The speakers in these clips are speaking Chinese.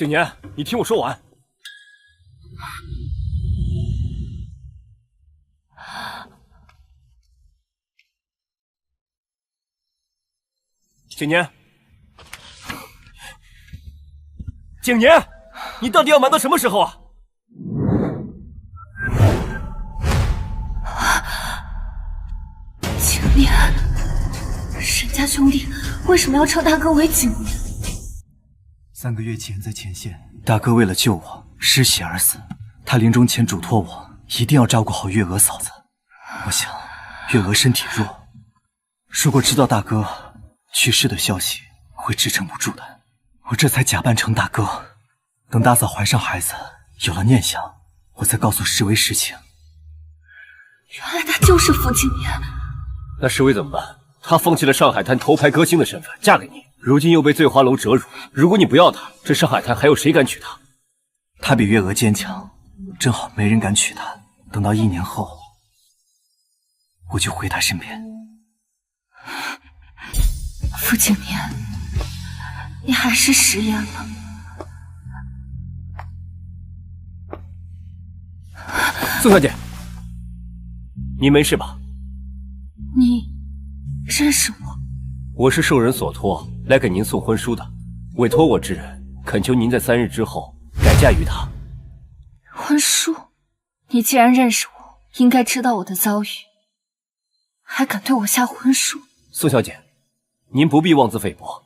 景年，你听我说完。景年，景年，你到底要瞒到什么时候啊？景年，沈家兄弟为什么要称大哥为景年？3个月前在前线，大哥为了救我失血而死，他临终前嘱托我一定要照顾好月娥嫂子。我想月娥身体弱，如果知道大哥去世的消息，会支撑不住的。我这才假扮成大哥，等大嫂怀上孩子，有了念想，我再告诉侍卫实情。原来他就是傅景年。那侍卫怎么办？他放弃了上海滩头牌歌星的身份，嫁给你，如今又被醉花楼折辱。如果你不要他，这上海滩还有谁敢娶她？他比月娥坚强，正好没人敢娶她。等到1年后，我就回他身边。傅景年，你还是食言了。宋小姐，你没事吧？你认识我？我是受人所托来给您送婚书的，委托我之人恳求您在3日之后改嫁于他。婚书？你既然认识我，应该知道我的遭遇，还敢对我下婚书？宋小姐，您不必妄自菲薄。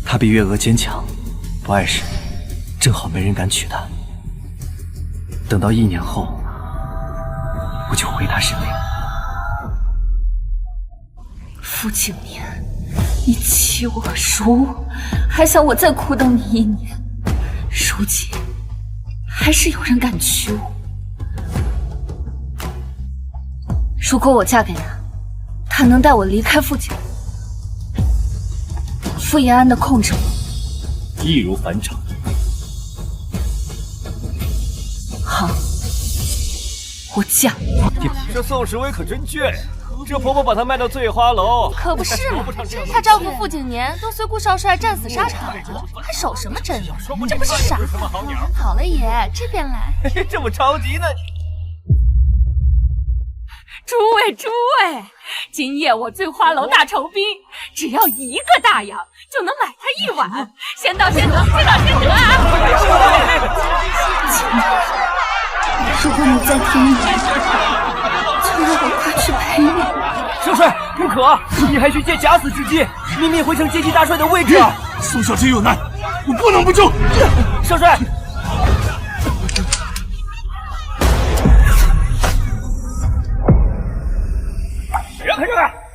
他比月娥坚强，不碍事，正好没人敢娶她。等到1年后，我就回他身边。傅景年，你欺我辱我，还想我再苦等你1年？如今还是有人敢娶我。如果我嫁给他，他能带我离开傅景，傅延安的控制我，易如反掌。好，我嫁。这宋时威可真倔呀！这婆婆把她卖到醉花楼，可不是嘛！她丈夫傅景年都随顾少帅战死沙场了，还守什么贞？这不是傻？好了爷，这边来。这么着急呢你？诸位，今夜我醉花楼大酬宾，只要1个大洋就能买他1碗。先到先得啊！如果你再听我，就让我快去陪你。少帅，不可！你还需借假死之机，秘密回城接替大帅的位置。宋小姐有难，我不能不救。少帅。让开！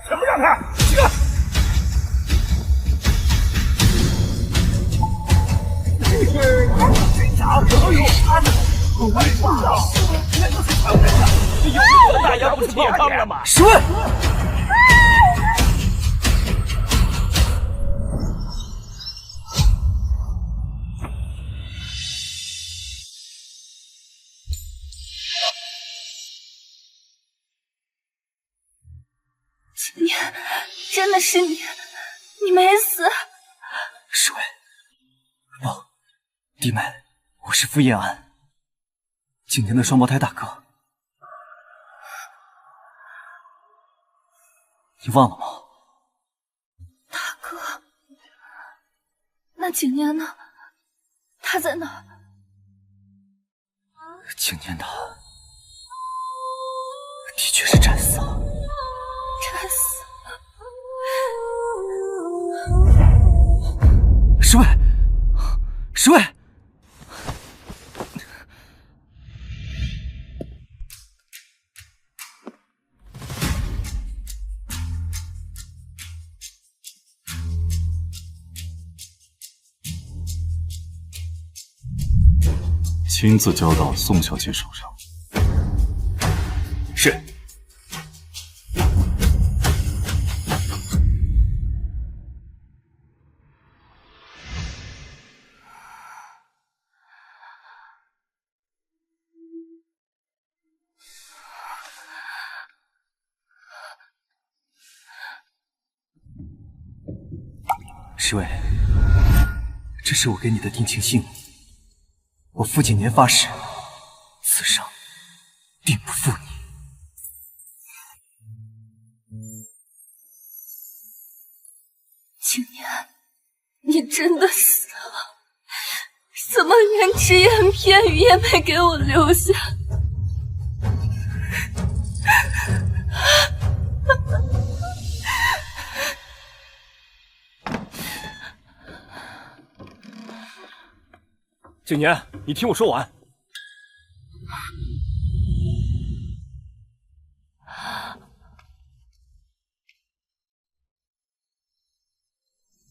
全部让开！这个。大洋不是泡汤了吗？十位，景年，真的是你，你没死。十位，不，弟妹，我是傅延安，景年的双胞胎大哥。你忘了吗？大哥，那景年呢？他在哪？景年的确是战死了。战死了？十位，十位！亲自交到宋小姐手上。是。侍卫，这是我给你的定情信物。我傅景年发誓，此生定不负你。景年，你真的死了？怎么连只言片语也没给我留下？景年，你听我说完。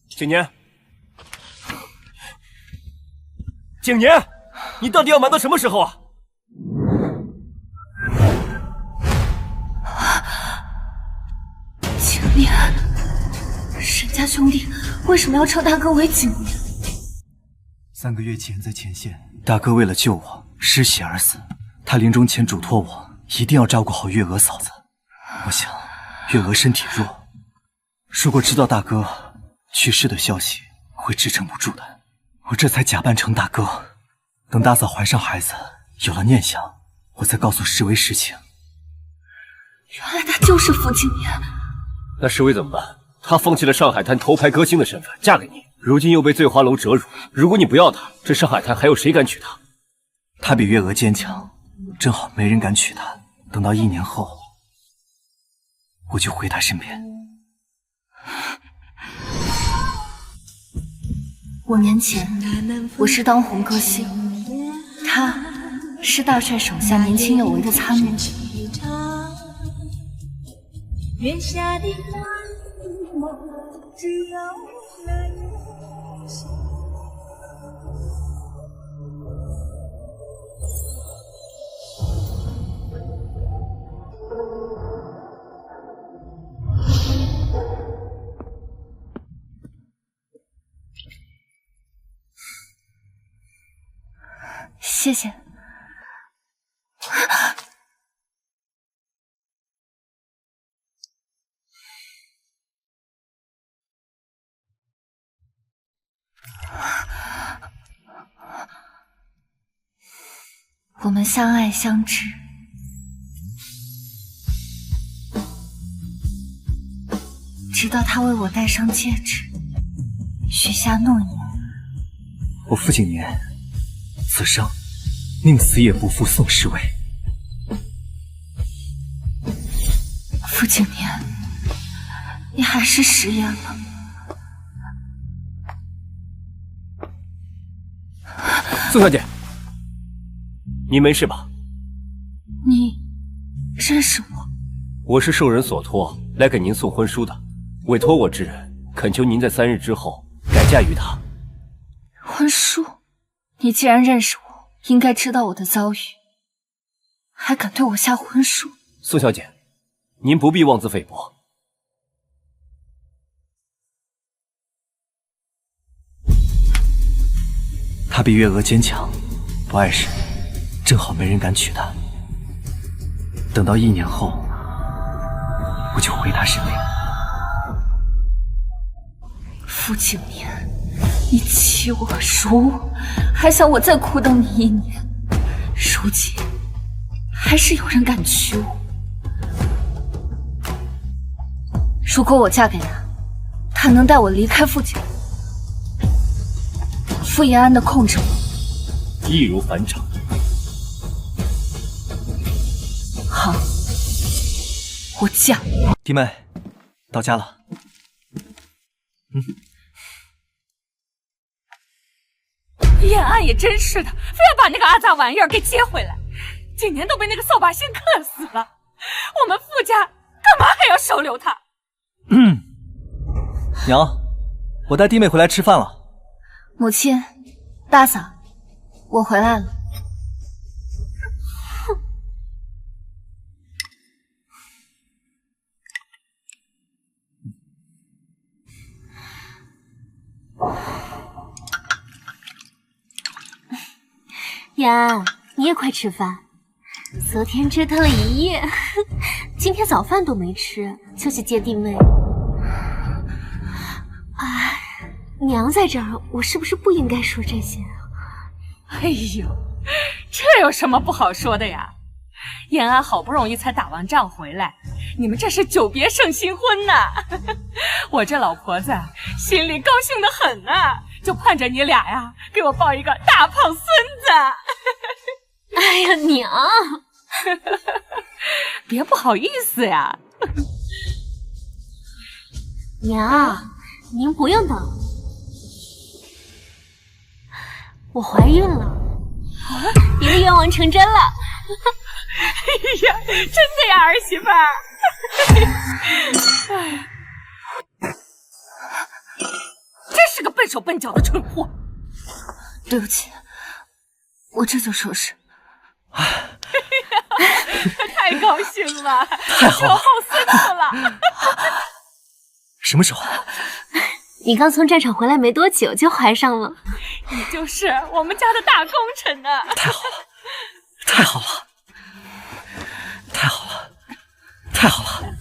景年，景年，你到底要瞒到什么时候啊？景年，沈家兄弟为什么要称大哥为景年？3个月前在前线，大哥为了救我失血而死。他临终前嘱托我一定要照顾好月娥嫂子。我想月娥身体弱，如果知道大哥去世的消息，会支撑不住的。我这才假扮成大哥，等大嫂怀上孩子，有了念想，我再告诉侍卫实情。原来他就是傅景年。那侍卫怎么办？他放弃了上海滩头牌歌星的身份，嫁给你，如今又被醉花楼折辱。如果你不要他，这上海滩还有谁敢娶她？他比月娥坚强，正好没人敢娶她。等到1年后，我就回他身边。5年前，我是当红歌星，他是大帅手下年轻有为的参谋。月下的花只有那一些。谢谢。我们相爱相知，直到他为我戴上戒指，许下诺言。我傅景年此生宁死也不负宋侍卫。傅景年，你还是食言了。宋小姐，您没事吧？你认识我？我是受人所托来给您送婚书的，委托我之人恳求您在3日之后改嫁于他。婚书？你既然认识我，应该知道我的遭遇，还敢对我下婚书？宋小姐，您不必妄自菲薄。他比月娥坚强，不碍事，正好没人敢娶她。等到1年后，我就回他身边。傅景年，你欺我辱我，还想我再苦等你1年，如今还是有人敢娶我。如果我嫁给他，他能带我离开傅景，傅延安的控制我，易如反掌。好，我嫁。弟妹，到家了。燕安也真是的，非要把那个阿杂玩意儿给接回来。景年都被那个扫把星克死了，我们傅家干嘛还要收留他？娘，我带弟妹回来吃饭了。母亲，大嫂，我回来了。呀，你也快吃饭。昨天折腾了一夜，今天早饭都没吃，就去接弟妹。哎，娘在这儿，我是不是不应该说这些啊？哎呦，这有什么不好说的呀？延安好不容易才打完仗回来，你们这是久别胜新婚呐！我这老婆子心里高兴得很呐，就盼着你俩呀给我抱一个大胖孙子。哎呀，娘，别不好意思呀。娘，您不用等，我怀孕了，您的愿望成真了。哎呀，真的呀，儿媳妇儿。哎，真是个笨手笨脚的蠢货。对不起，我这就收拾。太高兴了，太好了，有后孙子了。什么时候？你刚从战场回来没多久就怀上了，你就是我们家的大功臣呢。太好了，太好了，太好了，太好了！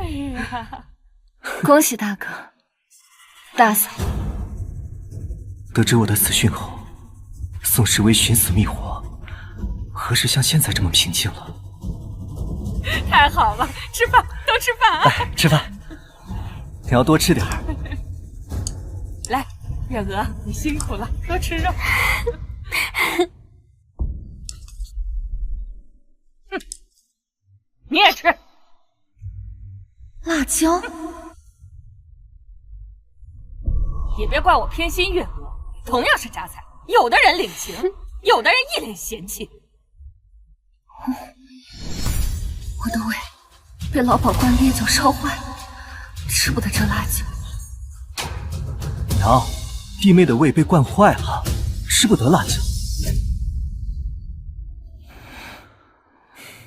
哎呀，恭喜大哥，大嫂。得知我的死讯后，宋时微寻死觅活，何时像现在这么平静了？太好了，吃饭，都吃饭啊！来，吃饭，你要多吃点儿。来，月娥，你辛苦了，多吃肉。你也吃。辣椒，也别怪我偏心月娥，同样是家财，有的人领情，有的人一脸嫌弃。我的胃被老鸨官烈酒烧坏了，吃不得这辣椒。娘，弟妹的胃被惯坏了，吃不得辣椒。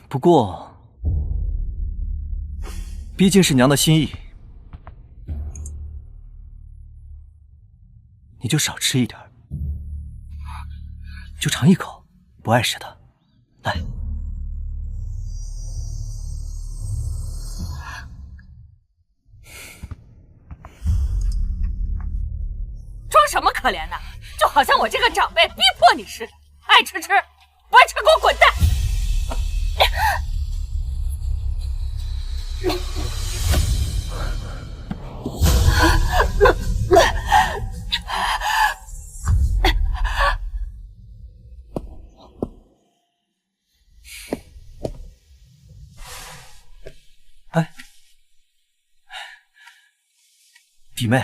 不过，毕竟是娘的心意，你就少吃一点，就尝一口，不碍事的。来。装什么可怜呢？就好像我这个长辈逼迫你似的，爱吃吃，不爱吃给我滚蛋！哎，弟妹，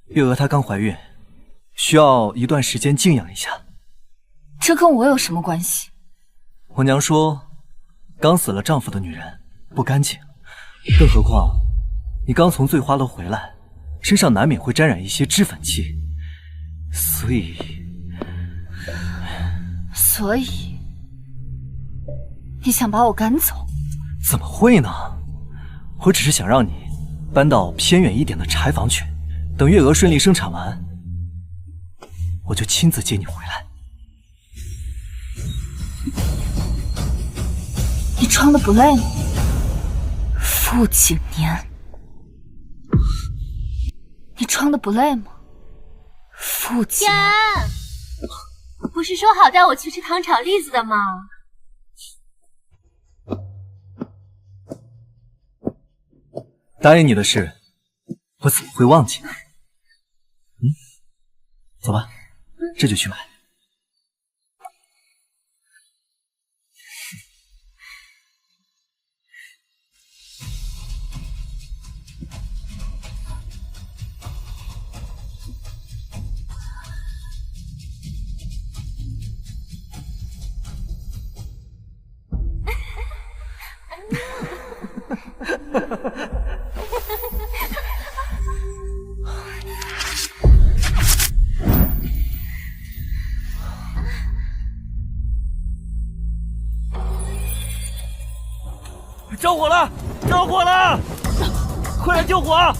月娥她刚怀孕，需要一段时间静养一下。这跟我有什么关系？我娘说，刚死了丈夫的女人不干净，更何况你刚从醉花楼回来，身上难免会沾染一些脂粉气，所以你想把我赶走？怎么会呢？我只是想让你搬到偏远一点的柴房去，等月娥顺利生产完，我就亲自接你回来。你装的不累吗？傅景年，你装的不累吗？傅景年，不是说好带我去吃糖炒栗子的吗？答应你的事，我怎么会忘记呢？走吧，这就去买。着火了！着火了！快来救火！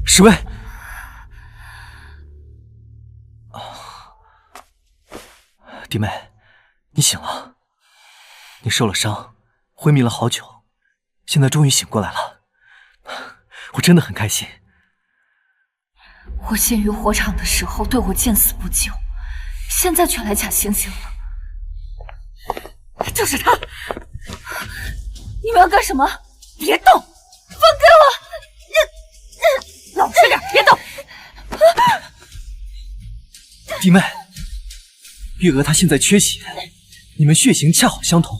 十位，弟妹，你醒了。你受了伤，昏迷了好久，现在终于醒过来了，我真的很开心。我陷于火场的时候对我见死不救，现在却来假惺惺了。就是他！你们要干什么？别动！放开我！老实点，别动！弟妹，月娥她现在缺血，你们血型恰好相同，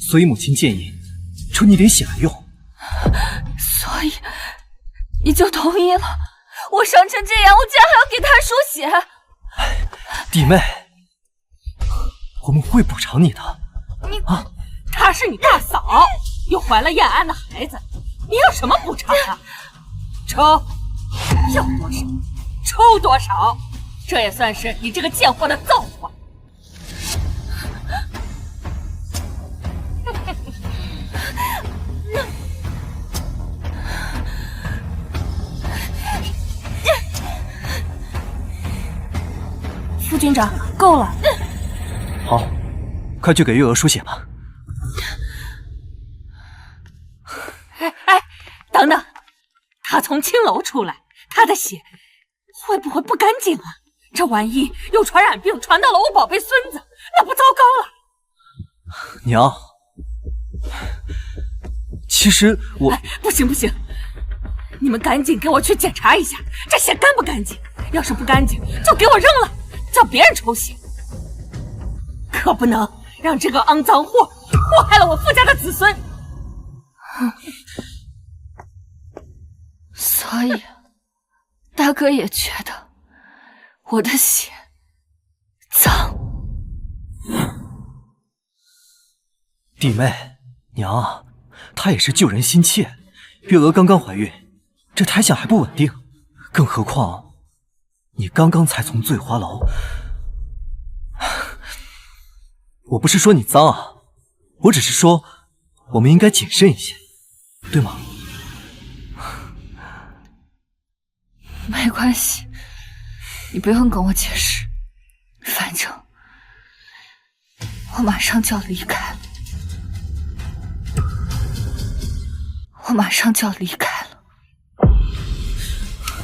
所以母亲建议抽你点血来用。所以你就同意了？我伤成这样，我竟然还要给他输血！弟妹，我们会补偿你的。她是你大嫂，又怀了燕安的孩子，你要什么补偿啊？抽，要多少抽多少，这也算是你这个贱货的造化。副军长，够了。好，快去给月娥输血吧。哎，等等，他从青楼出来，他的血会不会不干净啊？这万一有传染病传到了我宝贝孙子，那不糟糕了？娘，其实我……不行不行，你们赶紧给我去检查一下，这血干不干净？要是不干净，就给我扔了，叫别人抽血。可不能让这个肮脏货祸害了我傅家的子孙。所以，大哥也觉得我的血脏。弟妹，娘，她也是救人心切。月娥刚刚怀孕，这胎相还不稳定，更何况你刚刚才从醉花楼。我不是说你脏啊，我只是说我们应该谨慎一些，对吗？没关系，你不用跟我解释，反正我马上就要离开了。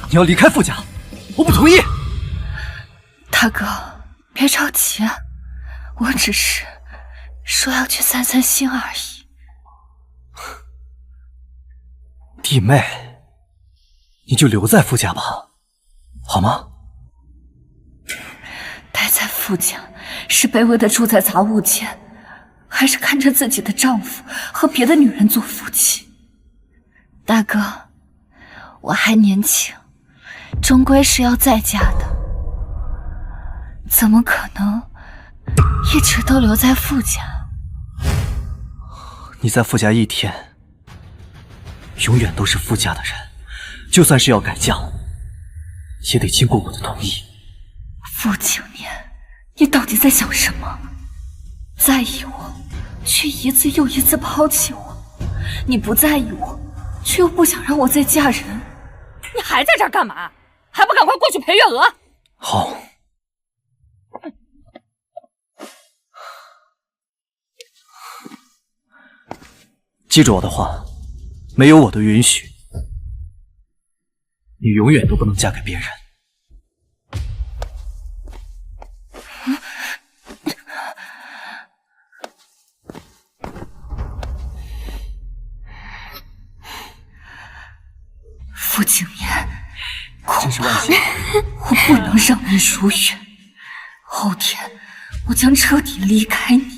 你要离开傅家，我不同意。大哥，别着急啊，我只是说要去散散心而已。弟妹，你就留在傅家吧，好吗？待在傅家，是卑微的住在杂物间，还是看着自己的丈夫和别的女人做夫妻？大哥，我还年轻，终归是要在家的，怎么可能一直都留在傅家？你在傅家一天，永远都是傅家的人，就算是要改嫁，也得经过我的同意。傅景年，你到底在想什么？在意我，却一次又一次抛弃我；你不在意我，却又不想让我再嫁人。你还在这儿干嘛？还不赶快过去陪月娥？好。记住我的话，没有我的允许，你永远都不能嫁给别人。傅景年，真是万幸，我不能让你如愿。后天我将彻底离开你。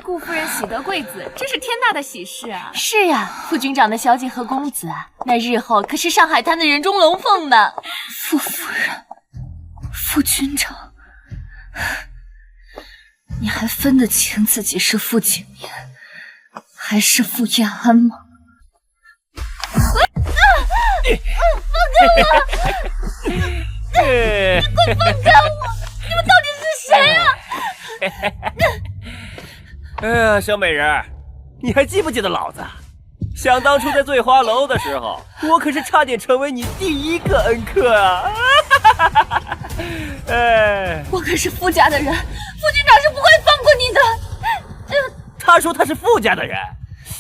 顾夫人喜得贵子，真是天大的喜事啊！是呀，副军长的小姐和公子啊，那日后可是上海滩的人中龙凤呢。傅夫人，傅军长，你还分得清自己是傅景年还是傅延安吗？你快放开我！你们到底是谁啊？哎呀，小美人，你还记不记得老子？想当初在醉花楼的时候，我可是差点成为你第一个恩客啊！哎，我可是傅家的人，傅局长是不会放过你的。他说他是傅家的人，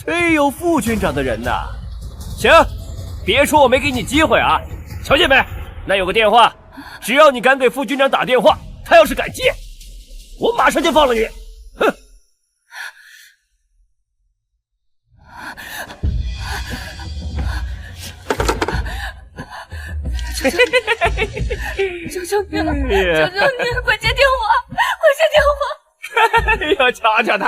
哎呦，副军长的人呐！行，别说我没给你机会啊！瞧见没？那有个电话，只要你敢给副军长打电话，他要是敢接，我马上就放了你。哼！求求你了，求求你，快接电话，快接电话！哎呦，瞧瞧他！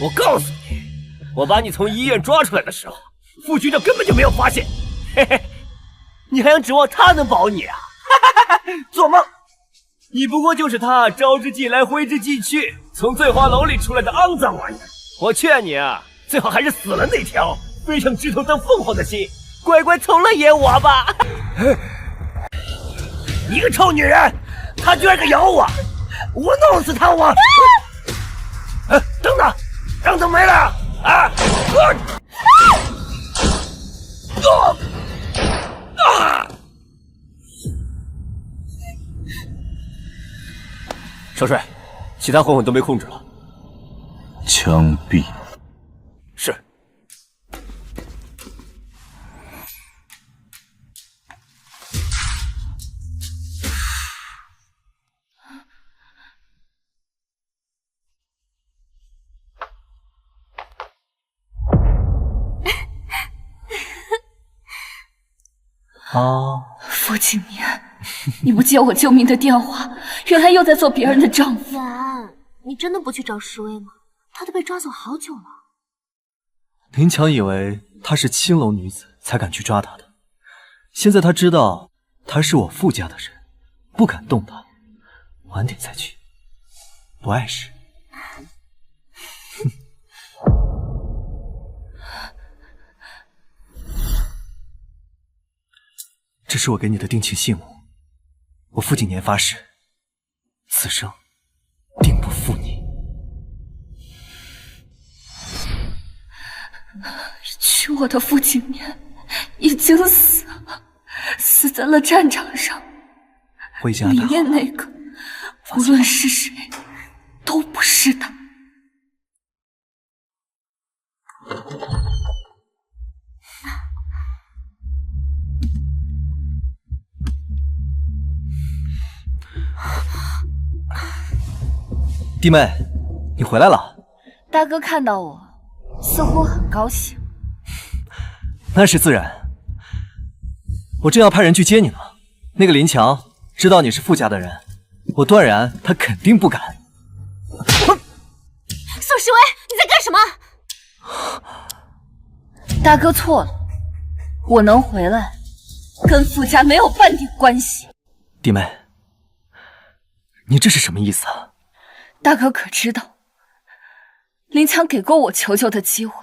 我告诉你，我把你从医院抓出来的时候，副局长根本就没有发现。嘿嘿，你还想指望他能保你啊？做梦！你不过就是他招之即来挥之即去，从醉花楼里出来的肮脏玩意儿。我劝你啊，最好还是死了那条飞上枝头当凤凰的心，乖乖从了演我吧。你个臭女人，他居然敢咬我，我弄死他我！等等，让他没了啊！少帅，其他混混都被控制了。枪毙。是。傅景年，你不接我救命的电话，原来又在做别人的丈夫。然，你真的不去找石薇吗？她都被抓走好久了。林强以为她是青楼女子才敢去抓她的，现在他知道她是我傅家的人，不敢动她，晚点再去，不碍事。这是我给你的定情信物，我傅景年发誓，此生定不负你。娶我的傅景年已经死了，死在了战场上。我已经安排好了。里面那个，无论是谁，都不是他。弟妹，你回来了。大哥看到我，似乎很高兴。那是自然，我正要派人去接你呢。那个林强知道你是傅家的人，我断然他肯定不敢。宋时维，你在干什么？大哥错了，我能回来，跟傅家没有半点关系。弟妹，你这是什么意思啊？大哥可知道，林强给过我求救的机会，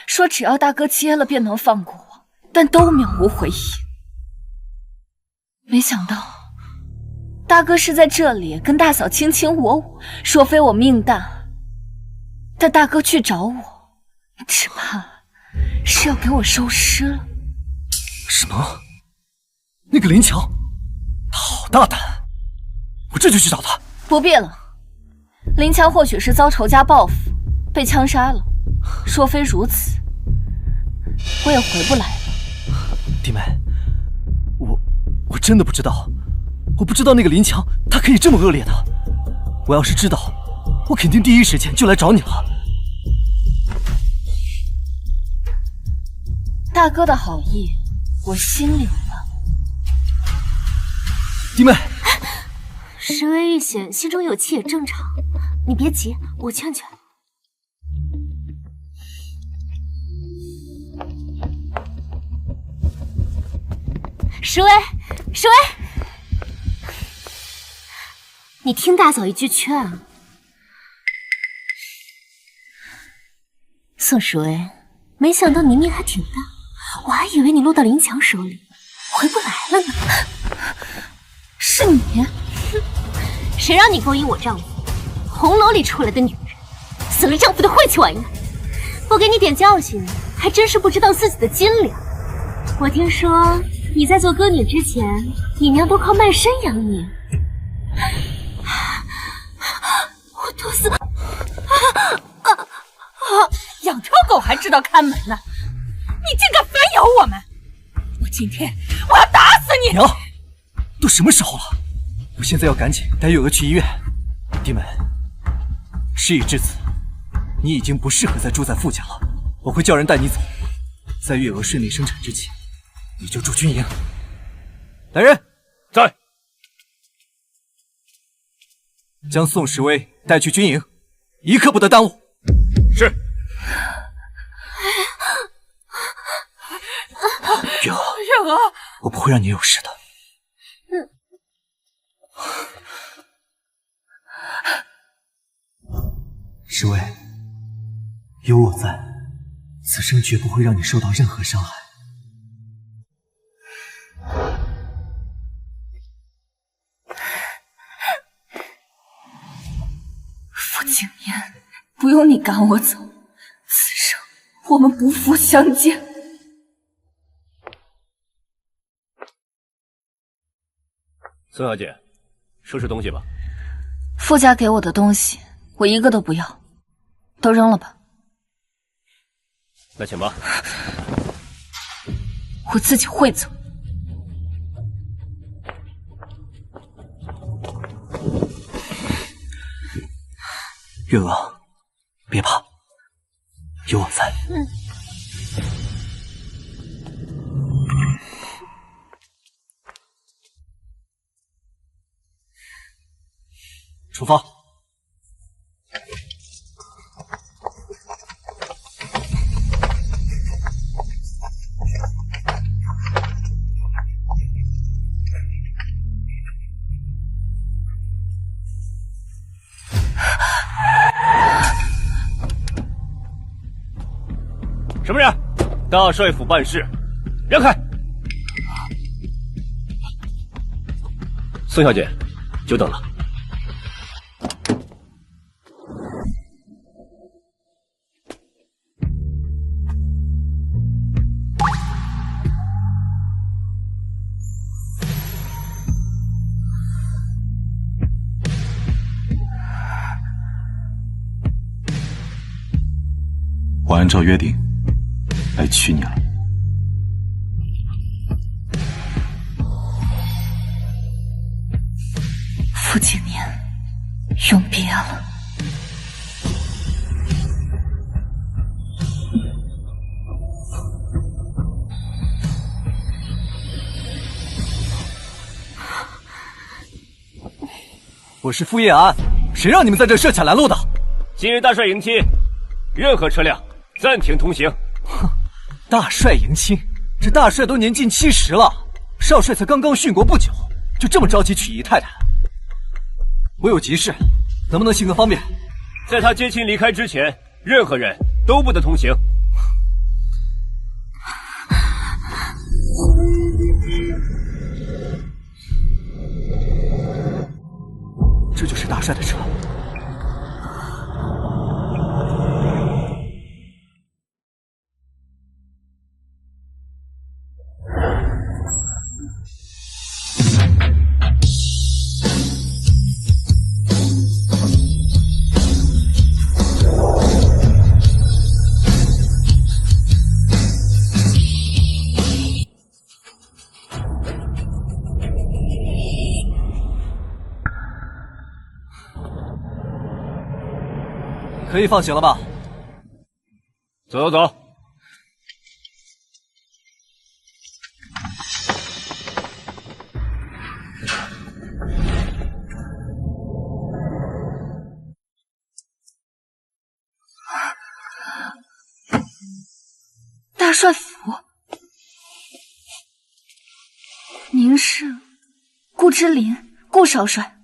说只要大哥接了便能放过我，但都渺无回音。没想到，大哥是在这里跟大嫂卿卿我我，说非我命大，但大哥去找我，只怕是要给我收尸了。什么？那个林强，他好大胆！我这就去找他。不必了。林强或许是遭仇家报复，被枪杀了。若非如此，我也回不来了。弟妹，我真的不知道，我不知道那个林强他可以这么恶劣的。我要是知道，我肯定第一时间就来找你了。大哥的好意，我心领了。弟妹，时微遇险，心中有气也正常。你别急，我劝劝。时微，时微，你听大嫂一句劝啊。宋时威，没想到你命还挺大，我还以为你落到林强手里，回不来了呢。是你？谁让你勾引我丈夫？红楼里出来的女人，死了丈夫的晦气玩意儿！不给你点教训，还真是不知道自己的斤两。我听说你在做歌女之前，你娘都靠卖身养你。我肚子……养条狗还知道看门呢！你竟敢反咬我们！我今天我要打死你！娘，都什么时候了？我现在要赶紧带月娥去医院。弟们，事已至此，你已经不适合再住在傅家了。我会叫人带你走，在月娥顺利生产之前，你就住军营。来人，在。将宋时威带去军营，一刻不得耽误。是。月娥，月娥，我不会让你有事的。时威，有我在，此生绝不会让你受到任何伤害。傅景言，不用你赶我走，此生我们不复相见。孙小姐，收拾东西吧。傅家给我的东西，我一个都不要，都扔了吧。那请吧。我自己会走。月娥，别怕，有我在。出发。什么人？大帅府办事，让开！孙小姐，久等了。我按照约定来娶你了。傅景言，永别了。我是傅叶安，谁让你们在这设卡拦路的？今日大帅迎亲，任何车辆暂停通行。哼，大帅迎亲，这大帅都年近70了，少帅才刚刚殉国不久，就这么着急娶姨太太？我有急事，能不能行个方便？在他接亲离开之前，任何人都不得通行。这就是大帅的车。可以放行了吧？走走走。大帅府，您是顾之琳，顾少帅。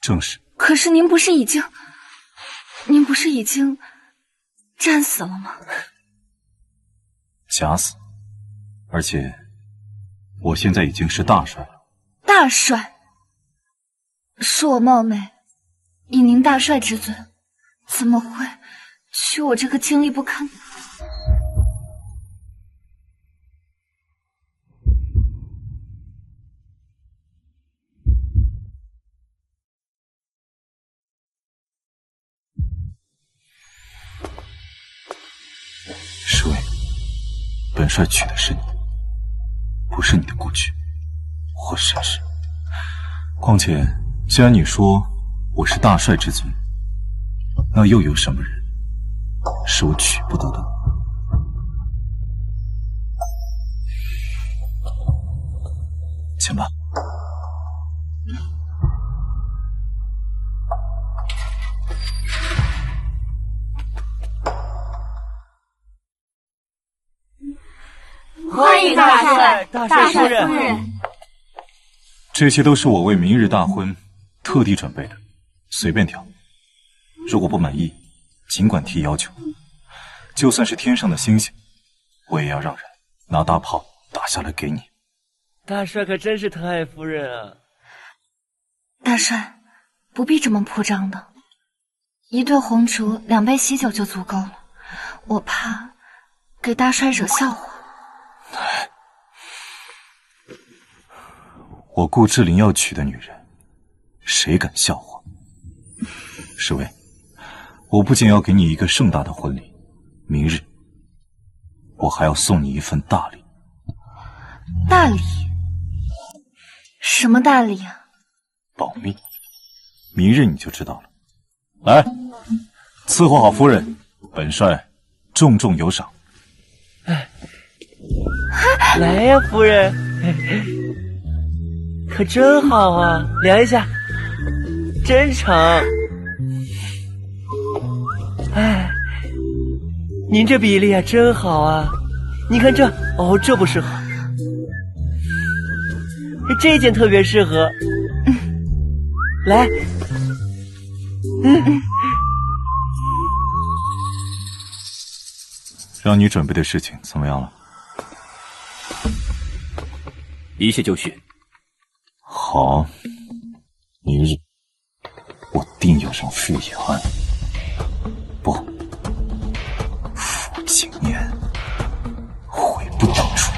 正是。可是您不是已经战死了吗？假死，而且我现在已经是大帅了。大帅，恕我冒昧，以您大帅之尊，怎么会娶我这个经历不堪？侍卫，本帅娶的是你，不是你的过去或身世。况且，既然你说我是大帅之尊，那又有什么人是我娶不得的？请吧。欢迎大帅，大帅夫人。这些都是我为明日大婚特地准备的，随便挑。如果不满意，尽管提要求。就算是天上的星星，我也要让人拿大炮打下来给你。大帅可真是疼爱夫人啊！大帅，不必这么铺张的，一对红烛，2杯喜酒就足够了。我怕给大帅惹笑话。我顾志玲要娶的女人，谁敢笑话？侍卫，我不仅要给你一个盛大的婚礼，明日我还要送你一份大礼。大礼？什么大礼啊？保密，明日你就知道了。来，伺候好夫人，本帅重重有赏。来呀，夫人，可真好啊！量一下，真长。哎，您这比例啊，真好啊！你看这，哦，这不适合，这件特别适合。来，让你准备的事情怎么样了？一切就绪。好，明日我定要让傅延安，不，傅景年悔不当初。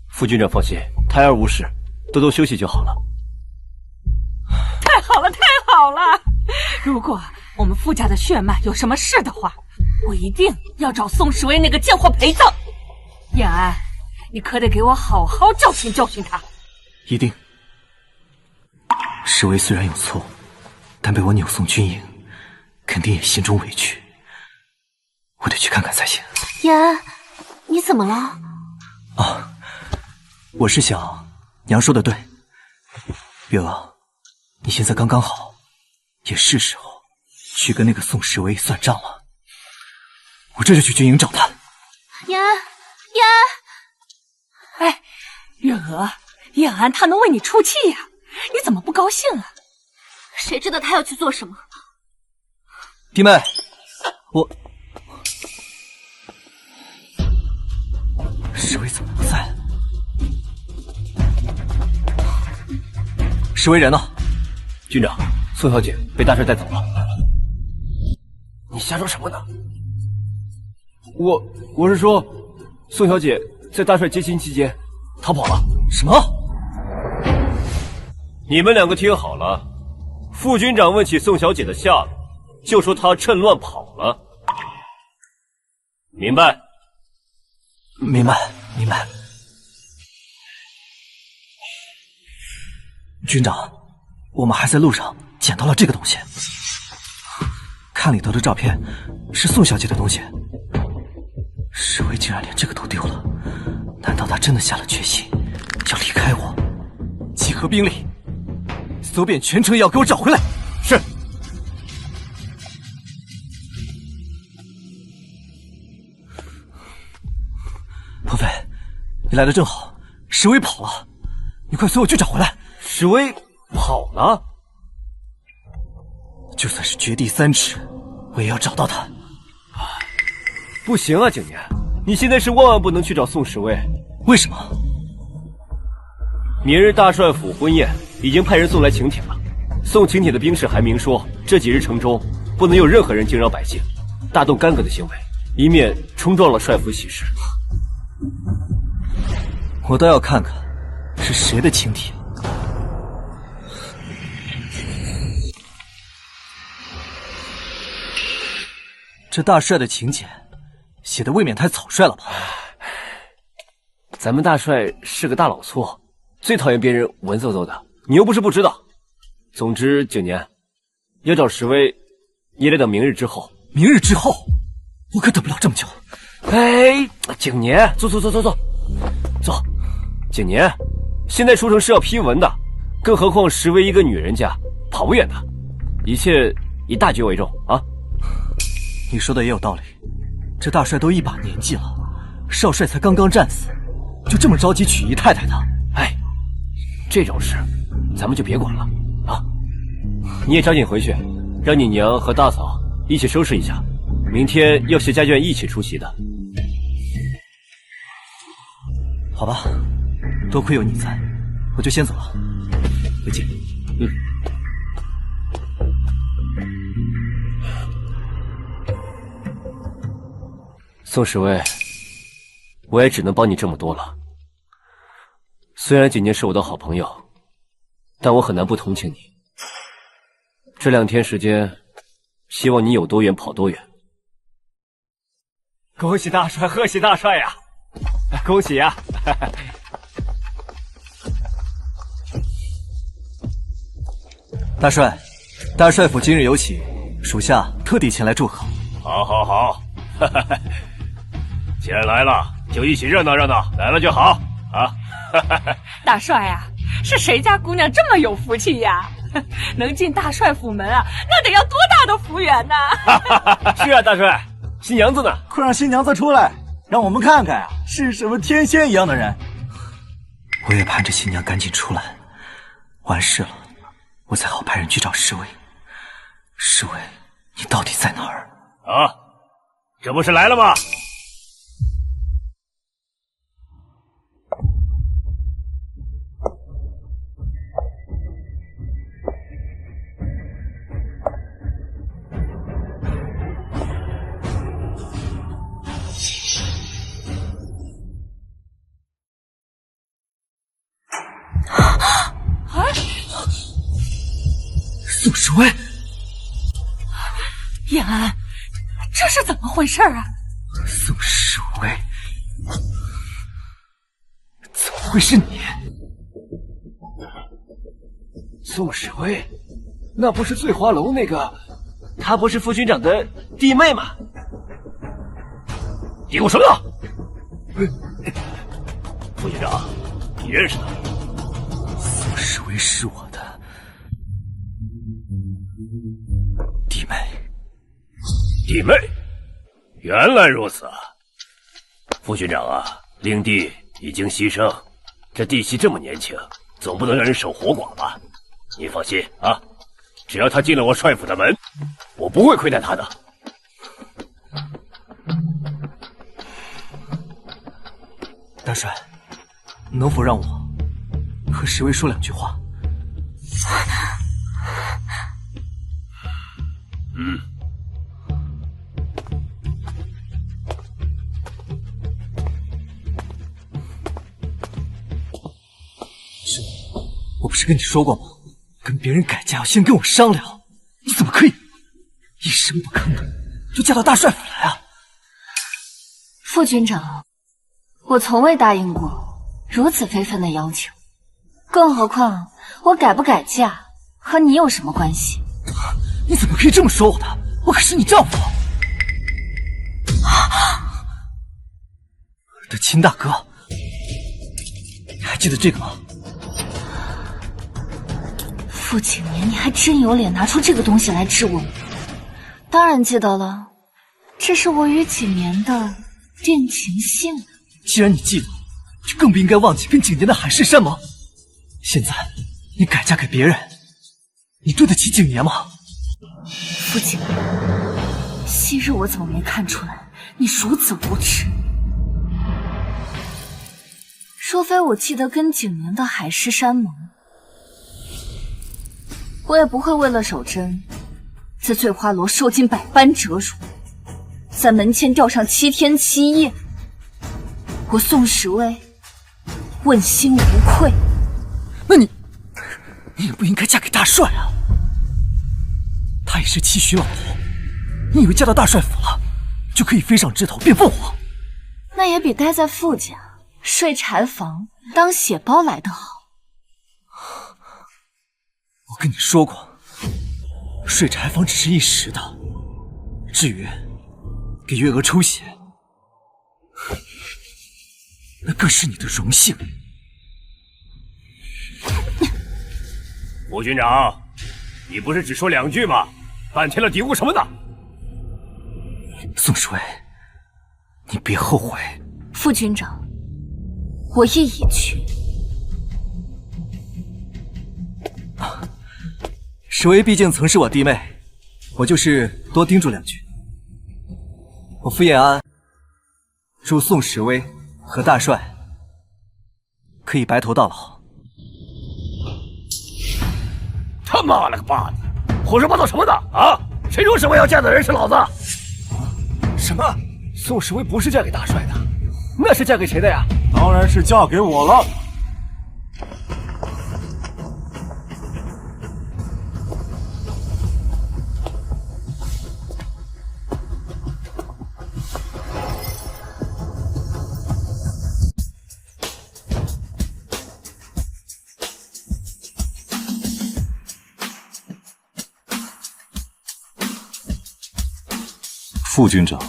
副军长放心，胎儿无事，多多休息就好了。太好了，太好了！如果我们傅家的血脉有什么事的话，我一定要找宋侍卫那个贱货陪葬。延安，你可得给我好好教训教训他。一定。侍卫虽然有错，但被我扭送军营，肯定也心中委屈。我得去看看才行。延安，你怎么了？啊，我是想，娘说的对，月娥，你现在刚刚好，也是时候去跟那个宋侍卫算账了。我这就去军营找他。延安，延安，哎，月娥，延安他能为你出气呀，你怎么不高兴啊？谁知道他要去做什么？弟妹，我侍卫怎么不在？侍卫人呢？军长，宋小姐被大帅带走了。你瞎说什么呢？我是说，宋小姐在大帅接亲期间逃跑了。什么？你们两个听好了，副军长问起宋小姐的下落，就说她趁乱跑了。明白？明白，明白。军长，我们还在路上捡到了这个东西，看里头的照片是宋小姐的东西。侍卫竟然连这个都丢了，难道他真的下了决心要离开我？集合兵力，搜遍全城，也要给我找回来。是。破飞，你来的正好，侍卫跑了，你快随我去找回来。史威跑了？就算是掘地3尺，我也要找到他。不行啊，景年，你现在是万万不能去找宋时威。为什么？明日大帅府婚宴已经派人送来请帖了，送请帖的兵士还明说，这几日城中不能有任何人惊扰百姓，大动干戈的行为，以免冲撞了帅府喜事。我倒要看看是谁的请帖。这大帅的请柬写的未免太草率了吧？咱们大帅是个大老粗，最讨厌别人文绉绉的，你又不是不知道。总之，9年要找石威，也得等明日之后。明日之后，我可等不了这么久。哎，景年，坐。景年，现在出城是要批文的，更何况石威一个女人家，跑不远的。一切以大局为重啊！你说的也有道理，这大帅都一把年纪了，少帅才刚刚战死，就这么着急娶姨太太的？哎，这种事咱们就别管了啊！你也抓紧回去，让你娘和大嫂一起收拾一下，明天要携家眷一起出席的。好吧，多亏有你在，我就先走了，回见。宋时威，我也只能帮你这么多了。虽然景年是我的好朋友，但我很难不同情你。这2天时间，希望你有多远跑多远。恭喜大帅，贺喜大帅呀！恭喜呀！大帅，大帅府今日有喜，属下特地前来祝贺。好，既然来了，就一起热闹热闹，来了就好啊！大帅呀，是谁家姑娘这么有福气呀？能进大帅府门啊，那得要多大的福缘呐！是啊，大帅，新娘子呢？快让新娘子出来，让我们看看啊，是什么天仙一样的人。我也盼着新娘赶紧出来，完事了，我才好派人去找侍卫。侍卫，你到底在哪儿？啊，这不是来了吗？宋时威，燕安，这是怎么回事啊？宋时威，怎么会是你？宋时威，那不是醉花楼那个，她不是副军长的弟妹吗？你给我说道！副军长，你认识他？宋时威是我的弟妹。弟妹，原来如此啊！副军长啊，令弟已经牺牲，这弟媳这么年轻，总不能让人守活寡吧？你放心啊，只要她进了我帅府的门，我不会亏待她的。大帅，能否让我和石威说2句话？我不是跟你说过吗？跟别人改嫁要先跟我商量。你怎么可以一声不吭的就嫁到大帅府来啊？副军长，我从未答应过如此非分的要求，更何况我改不改嫁和你有什么关系？你怎么可以这么说我的？我可是你丈夫，我的亲大哥。你还记得这个吗？傅景年，你还真有脸拿出这个东西来质问我？当然记得了，这是我与景年的定情信。既然你记得，就更不应该忘记跟景年的海誓山盟。现在你改嫁给别人，你对得起景年吗？父亲，昔日我怎么没看出来你如此无耻？若非我记得跟景年的海誓山盟，我也不会为了守贞，在醉花楼受尽百般折辱，在门前吊上7天7夜。我宋时微问心无愧。那你也不应该嫁给大帅啊！他也是期许老婆，你以为嫁到大帅府了，就可以飞上枝头变凤凰？那也比待在傅家睡柴房当血包来得好。我跟你说过，睡柴房只是一时的，至于给月娥抽血，那更是你的荣幸。吴军长，你不是只说2句吗？半天了嘀咕什么呢？宋时微，你别后悔。副军长，我意已决。时微毕竟曾是我弟妹，我就是多叮嘱2句。我傅延安祝宋时微和大帅可以白头到老。他妈了个巴的，胡说八道什么呢？啊！谁说时微要嫁的人是老子？什么？宋时微不是嫁给大帅的，那是嫁给谁的呀？当然是嫁给我了。副军长，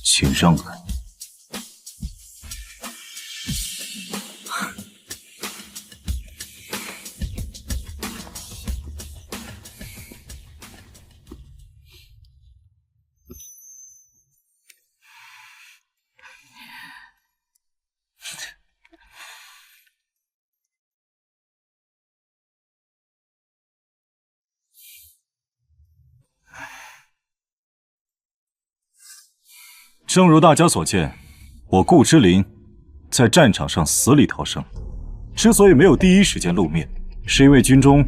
请让开。正如大家所见，我顾之琳在战场上死里逃生。之所以没有第一时间露面，是因为军中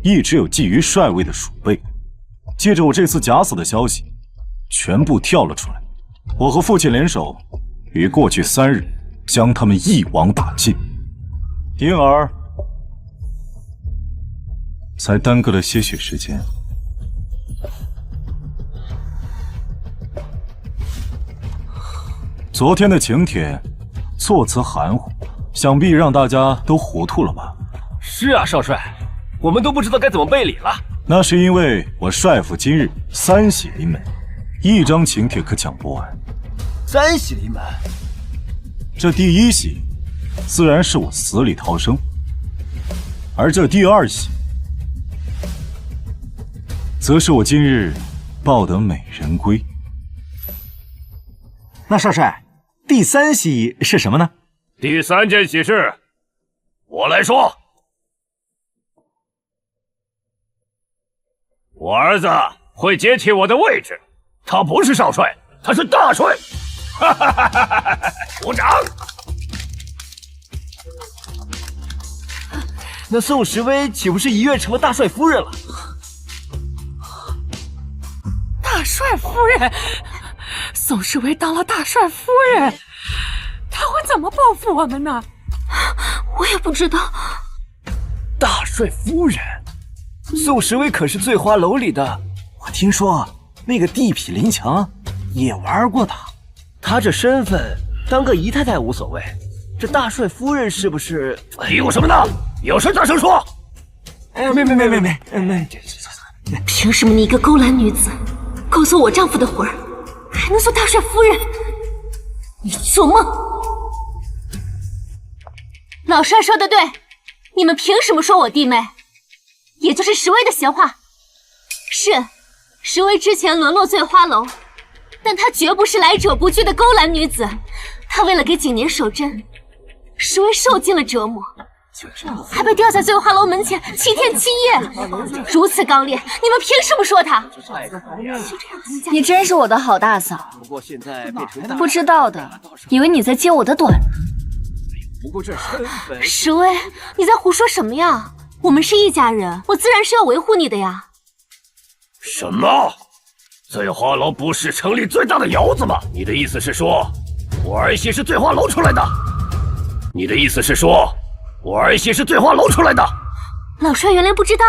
一直有觊觎帅位的鼠辈，借着我这次假死的消息，全部跳了出来。我和父亲联手，于过去3日将他们一网打尽，因而才耽搁了些许时间。昨天的请帖措辞含糊，想必让大家都糊涂了吧？是啊，少帅，我们都不知道该怎么备礼了。那是因为我帅府今日3喜临门，一张请帖可讲不完。3喜临门，这第1喜自然是我死里逃生，而这第2喜，则是我今日抱得美人归。那少帅，第3喜是什么呢？第3件喜事，我来说。我儿子会接替我的位置，他不是少帅，他是大帅。哈哈哈哈哈哈！鼓掌。那宋时微岂不是一跃成了大帅夫人了？大帅夫人，宋时微当了大帅夫人，他会怎么报复我们呢？我也不知道。大帅夫人，宋时微可是醉花楼里的。我听说那个地痞林强也玩过他。他这身份，当个姨太太无所谓，这大帅夫人是不是？嘀咕什么呢？有事大声说。哎，没，凭什么你一个勾栏女子，勾走我丈夫的魂儿，还能做大帅夫人？你做梦！老帅说的对，你们凭什么说我弟妹？也就是时微的闲话。是，时微之前沦落醉花楼，但她绝不是来者不拒的勾栏女子。她为了给景年守贞，时微受尽了折磨，还被吊在醉花楼门前7天7夜，如此刚烈，你们凭什么说他？你真是我的好大嫂，不过现在变成不知道的以为你在揭我的短。不过这身份，石薇，你在胡说什么呀？我们是一家人，我自然是要维护你的呀。什么？醉花楼不是城里最大的窑子吗？你的意思是说，我儿媳是醉花楼出来的？你的意思是说，我儿媳是醉花楼出来的？老帅原来不知道，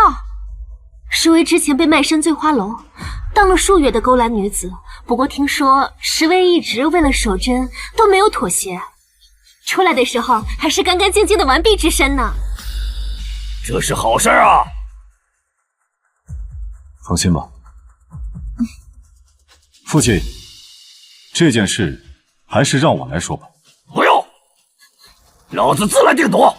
石薇之前被卖身醉花楼，当了数月的勾栏女子。不过听说石薇一直为了守贞都没有妥协，出来的时候还是干干净净的完璧之身呢。这是好事啊！放心吧，父亲，这件事还是让我来说吧。不用，老子自来定夺。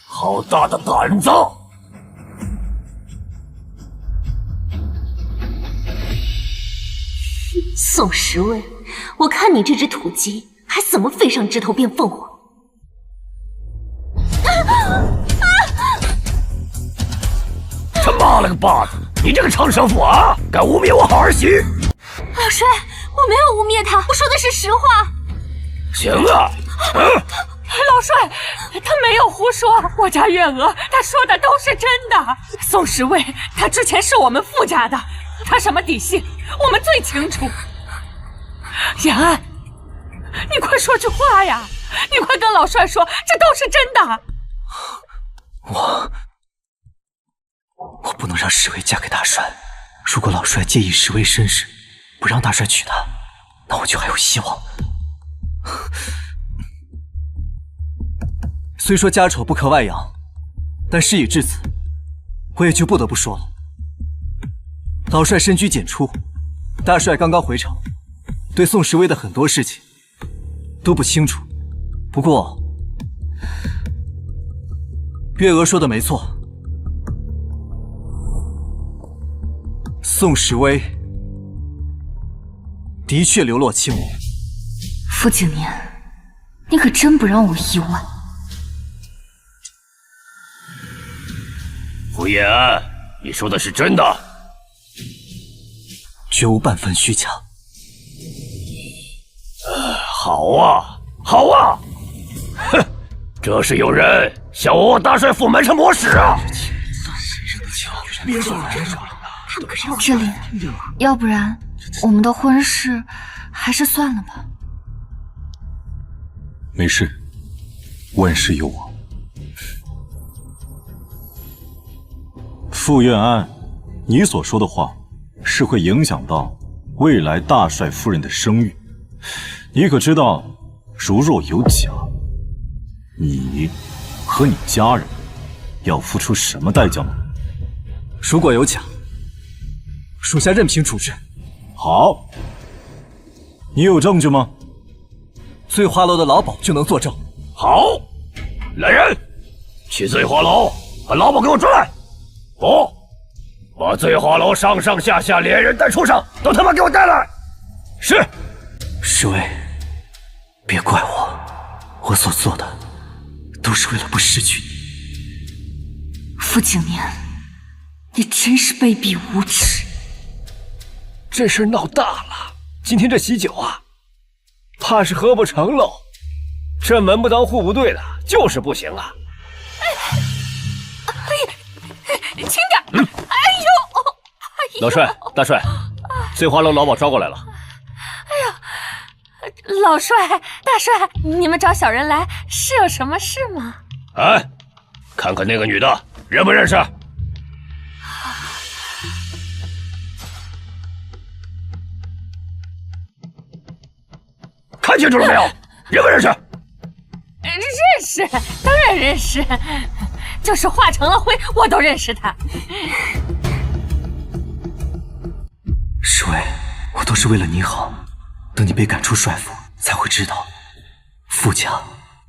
好大的胆子！宋石薇，我看你这只土鸡还怎么飞上枝头变凤凰！他妈了个巴子！你这个长生妇啊，敢污蔑我好儿媳！老帅，我没有污蔑他，我说的是实话。行啊，老帅，他没有胡说，我家月娥他说的都是真的。宋石卫他之前是我们傅家的，他什么底细我们最清楚。延安，你快说句话呀！你快跟老帅说，这都是真的。我不能让石薇嫁给大帅。如果老帅介意石薇身世，不让大帅娶她，那我就还有希望。虽说家丑不可外扬，但事已至此，我也就不得不说了。老帅深居简出，大帅刚刚回城，对宋石薇的很多事情都不清楚。不过，月娥说的没错，宋石薇的确流落青楼。傅景年，你可真不让我意外。傅延安，你说的是真的？绝无半分虚假。好啊，好啊！哼，这是有人想我大帅府埋成魔使啊！别说了，别说了。志玲，要不然我们的婚事还是算了吧。没事，万事有我。傅愿安，你所说的话是会影响到未来大帅夫人的声誉。你可知道，如若有假，你和你家人要付出什么代价吗？如果有假，属下任凭处置。好，你有证据吗？醉花楼的老鸨就能作证。好，来人，去醉花楼把老鸨给我抓来！不，把醉花楼上上下下连人带畜生都他妈给我带来！是。石薇，别怪我，我所做的都是为了不失去你。傅景年，你真是卑鄙无耻！这事闹大了，今天这喜酒啊，怕是喝不成喽。这门不当户不对的，就是不行啊！轻点！哎呦！老帅、大帅，醉花楼老鸨抓过来了。老帅、大帅，你们找小人来是有什么事吗？哎，看看那个女的，认不认识？看清楚了没有？认不认识？认识，当然认识。就是化成了灰，我都认识他。石薇，我都是为了你好。等你被赶出帅府，才会知道，傅家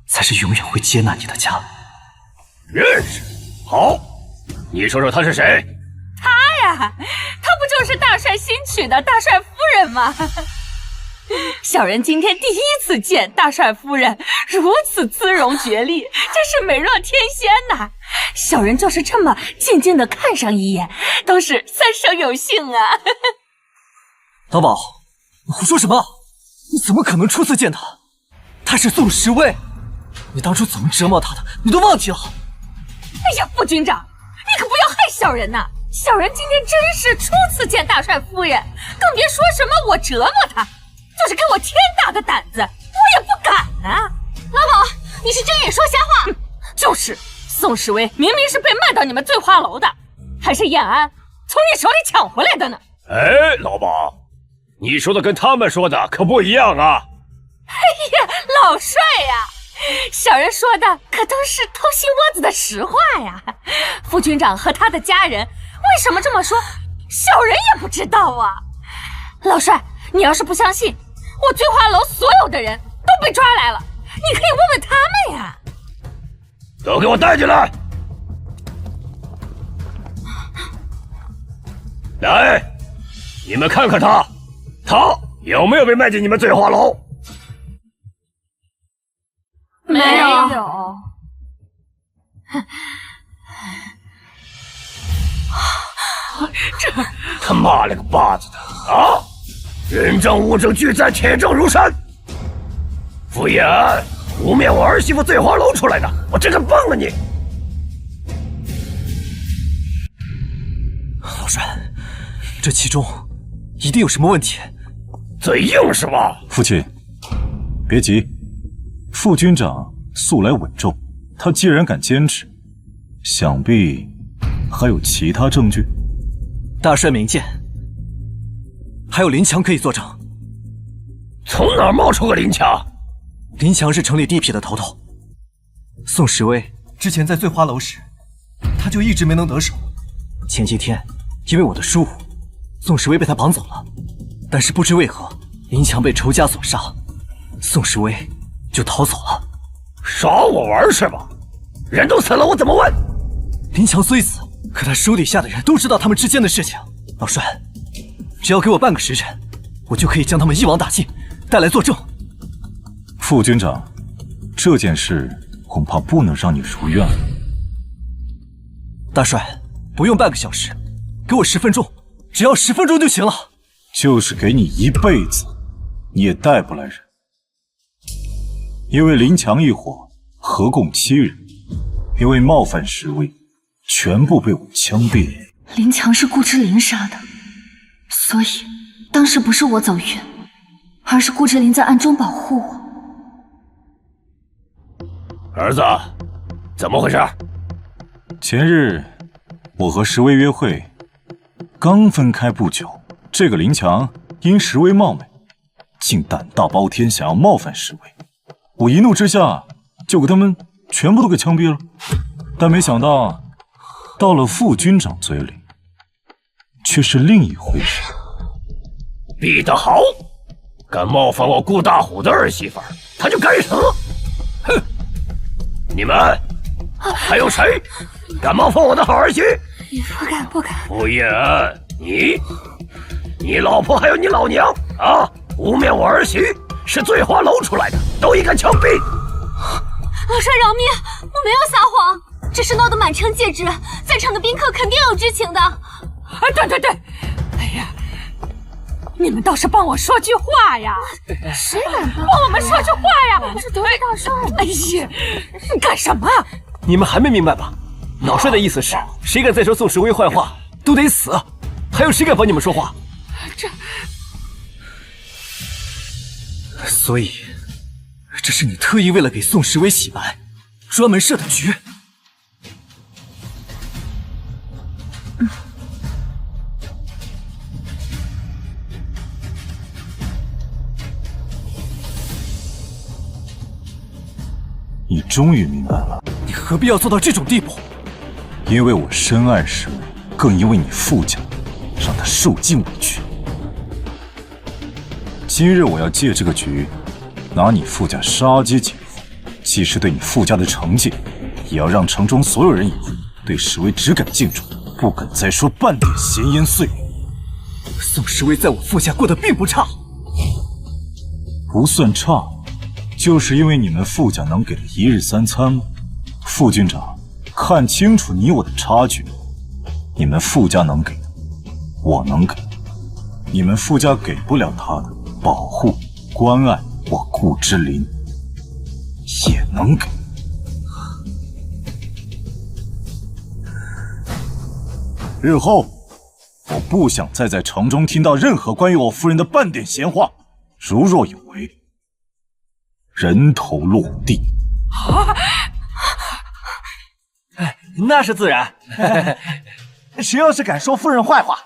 才是永远会接纳你的家。认识？好，你说说他是谁？他呀，他不就是大帅新娶的大帅夫人嘛。小人今天第一次见大帅夫人如此姿容绝丽，真是美若天仙呐！小人就是这么静静的看上一眼，都是三生有幸啊！老鸨，你胡说什么？你怎么可能初次见他？他是宋时威，你当初怎么折磨他的，你都忘记了？哎呀，副军长，你可不要害小人呐！小人今天真是初次见大帅夫人，更别说什么我折磨他。就是给我天大的胆子，我也不敢啊！老鸨，你是睁眼说瞎话。就是宋时威明明是被卖到你们醉花楼的，还是燕安从你手里抢回来的呢。哎，老鸨，你说的跟他们说的可不一样啊！哎呀，老帅呀，小人说的可都是掏心窝子的实话呀。副军长和他的家人为什么这么说，小人也不知道啊。老帅，你要是不相信，我醉花楼所有的人都被抓来了，你可以问问他们呀。都给我带进来！来，你们看看他有没有被卖进你们醉花楼？没有。这他妈了个巴子的啊！人证物证俱在，铁证如山。傅延安污蔑我儿媳妇醉花楼出来的，我真敢崩了你！老帅，这其中一定有什么问题。嘴硬是吧？父亲，别急，副军长素来稳重，他既然敢坚持，想必还有其他证据。大帅明鉴，还有林强可以作证。从哪儿冒出个林强？林强是城里地痞的头头。宋时威之前在醉花楼时，他就一直没能得手。前几天因为我的疏忽，宋时威被他绑走了，但是不知为何林强被仇家所杀，宋时威就逃走了。耍我玩是吧？人都死了，我怎么问？林强虽死，可他手底下的人都知道他们之间的事情。老帅，只要给我半个时辰，我就可以将他们一网打尽，带来作证。副军长，这件事恐怕不能让你如愿了。大帅，不用半个小时，给我10分钟，只要10分钟就行了。就是给你一辈子，你也带不来人。因为林强一伙合共7人，因为冒犯时威，全部被我枪毙了。林强是顾之琳杀的，所以当时不是我走运，而是顾之琳在暗中保护我。儿子，怎么回事？前日我和时威约会，刚分开不久，这个林强因时威冒昧，竟胆大包天，想要冒犯时威。我一怒之下就给他们全部都给枪毙了。但没想到到了副军长嘴里，却是另一回事。毙得好！敢冒犯我顾大虎的儿媳妇，他就该死！哼！你们还有谁敢冒犯我的好儿媳？不敢。傅延安，你老婆还有你老娘啊，污蔑我儿媳是醉花楼出来的，都应该枪毙！老帅饶命，我没有撒谎，只是闹得满城皆知，在场的宾客肯定有知情的。对，哎呀，你们倒是帮我说句话呀！谁敢帮我们说句话呀！我是得罪大少爷。哎呀，你干什么？你们还没明白吧？老帅的意思是，谁敢再说宋时威坏话，都得死。还有谁敢帮你们说话？所以，这是你特意为了给宋时威洗白，专门设的局。你终于明白了，你何必要做到这种地步？因为我深爱时威，更因为你傅家让他受尽委屈。今日我要借这个局，拿你傅家杀鸡解缚，既是对你傅家的惩戒，也要让城中所有人以后对时威只敢敬重，不敢再说半点闲言碎语。宋时威在我腹下过得并不差，不算差，就是因为你们傅家能给的1日3餐吗？傅军长，看清楚你我的差距。你们傅家能给的，我能给；你们傅家给不了他的保护、关爱，我顾之琳也能给。日后，我不想再在城中听到任何关于我夫人的半点闲话，如若有违，人头落地。那是自然。谁要是敢说夫人坏话，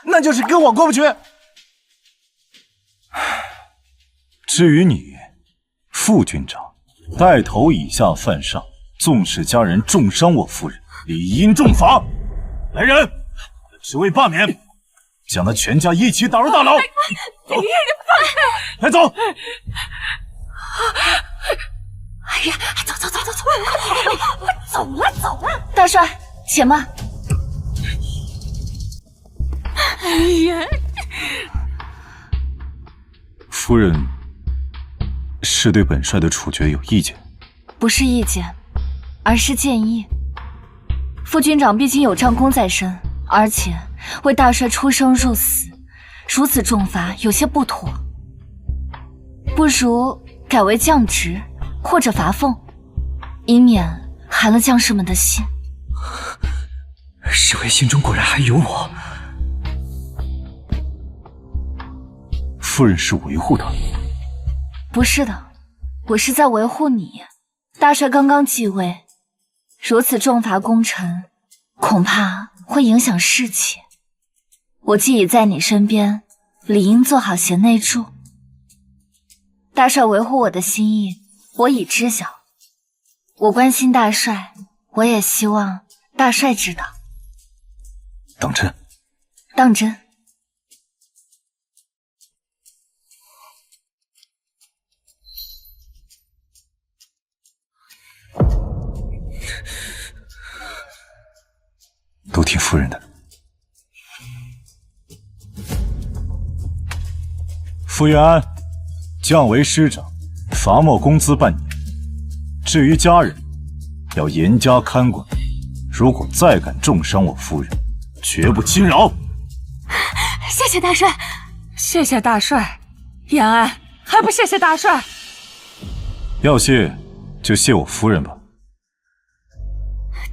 那就是跟我过不去。至于你，傅军长，带头以下犯上，纵使家人重伤我夫人，理应重罚。来人，职位罢免，将他全家一起打入大牢。走，来走。哎呀，走，走了！大帅，且慢。哎呀，夫人是对本帅的处决有意见？不是意见，而是建议。副军长毕竟有战功在身，而且为大帅出生入死，如此重罚有些不妥。不如改为降职或者罚俸，以免寒了将士们的心。时威心中果然还有我。夫人是维护他？不是的，我是在维护你。大帅刚刚继位，如此重罚功臣，恐怕会影响士气。我既已在你身边，理应做好贤内助。大帅维护我的心意，我已知晓。我关心大帅，我也希望大帅知道。当真？当真。都听夫人的。傅元安，降为师长，罚没工资半年。至于家人，要严加看管。如果再敢重伤我夫人，绝不轻饶。谢谢大帅，谢谢大帅。延安，还不谢谢大帅？要谢就谢我夫人吧。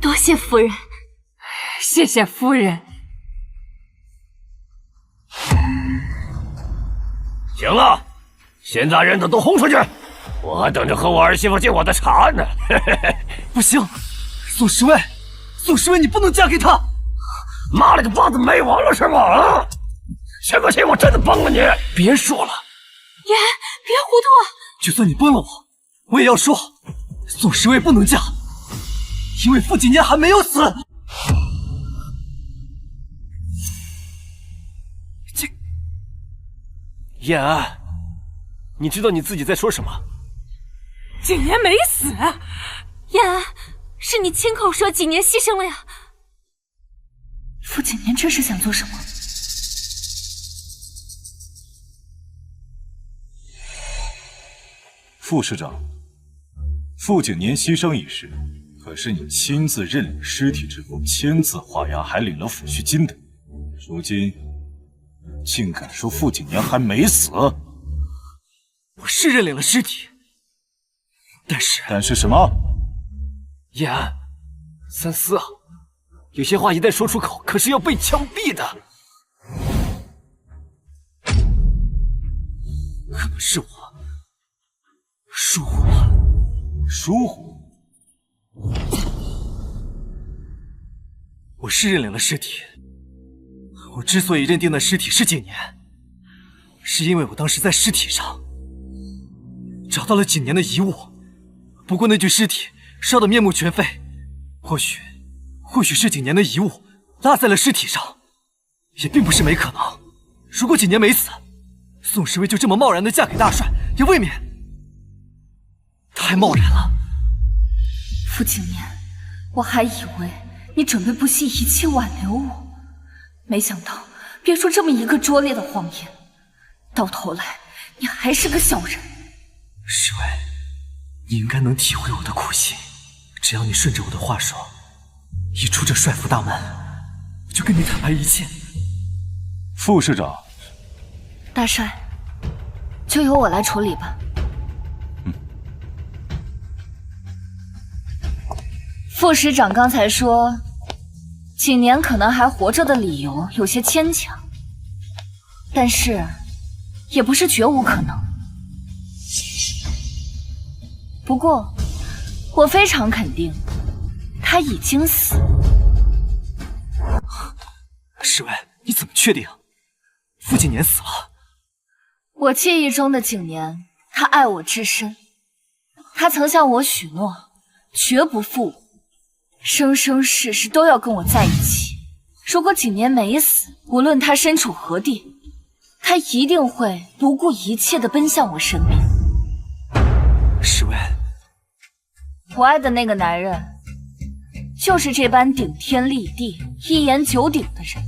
多谢夫人。谢谢夫人。行了，现在人都轰出去，我还等着和我儿媳妇敬我的茶呢。不行，宋时威，你不能嫁给他！妈了个巴子，没完了是吗？啊！信不信我真的崩了你？别说了，爷，别糊涂！就算你崩了我也要说，宋时威不能嫁，因为傅锦年还没有死。燕安，你知道你自己在说什么？景年没死。燕安，是你亲口说景年牺牲了呀。傅景年这是想做什么？副师长，傅景年牺牲一事，可是你亲自认领尸体之后，签字画押，还领了抚恤金的。如今竟敢说傅景年还没死？我是认领了尸体，但是什么？燕安，三思啊！有些话一旦说出口，可是要被枪毙的。可能是我疏忽了。疏忽？我是认领了尸体。我之所以认定的尸体是景年，是因为我当时在尸体上找到了景年的遗物。不过那具尸体烧得面目全非，或许是景年的遗物落在了尸体上，也并不是没可能。如果景年没死，宋时威就这么贸然的嫁给大帅，也未免太贸然了。傅景年，我还以为你准备不惜一切挽留我，没想到编出这么一个拙劣的谎言，到头来你还是个小人。侍卫，你应该能体会我的苦心。只要你顺着我的话说，一出这帅府大门，我就跟你坦白一切。副市长，大帅，就由我来处理吧。副市长刚才说，景年可能还活着的理由有些牵强，但是也不是绝无可能。不过，我非常肯定，他已经死。侍卫，你怎么确定？傅景年死了？我记忆中的景年，他爱我至深，他曾向我许诺，绝不负我，生生世世都要跟我在一起。如果景年没死，无论他身处何地，他一定会不顾一切地奔向我身边。侍卫，我爱的那个男人，就是这般顶天立地、一言九鼎的人。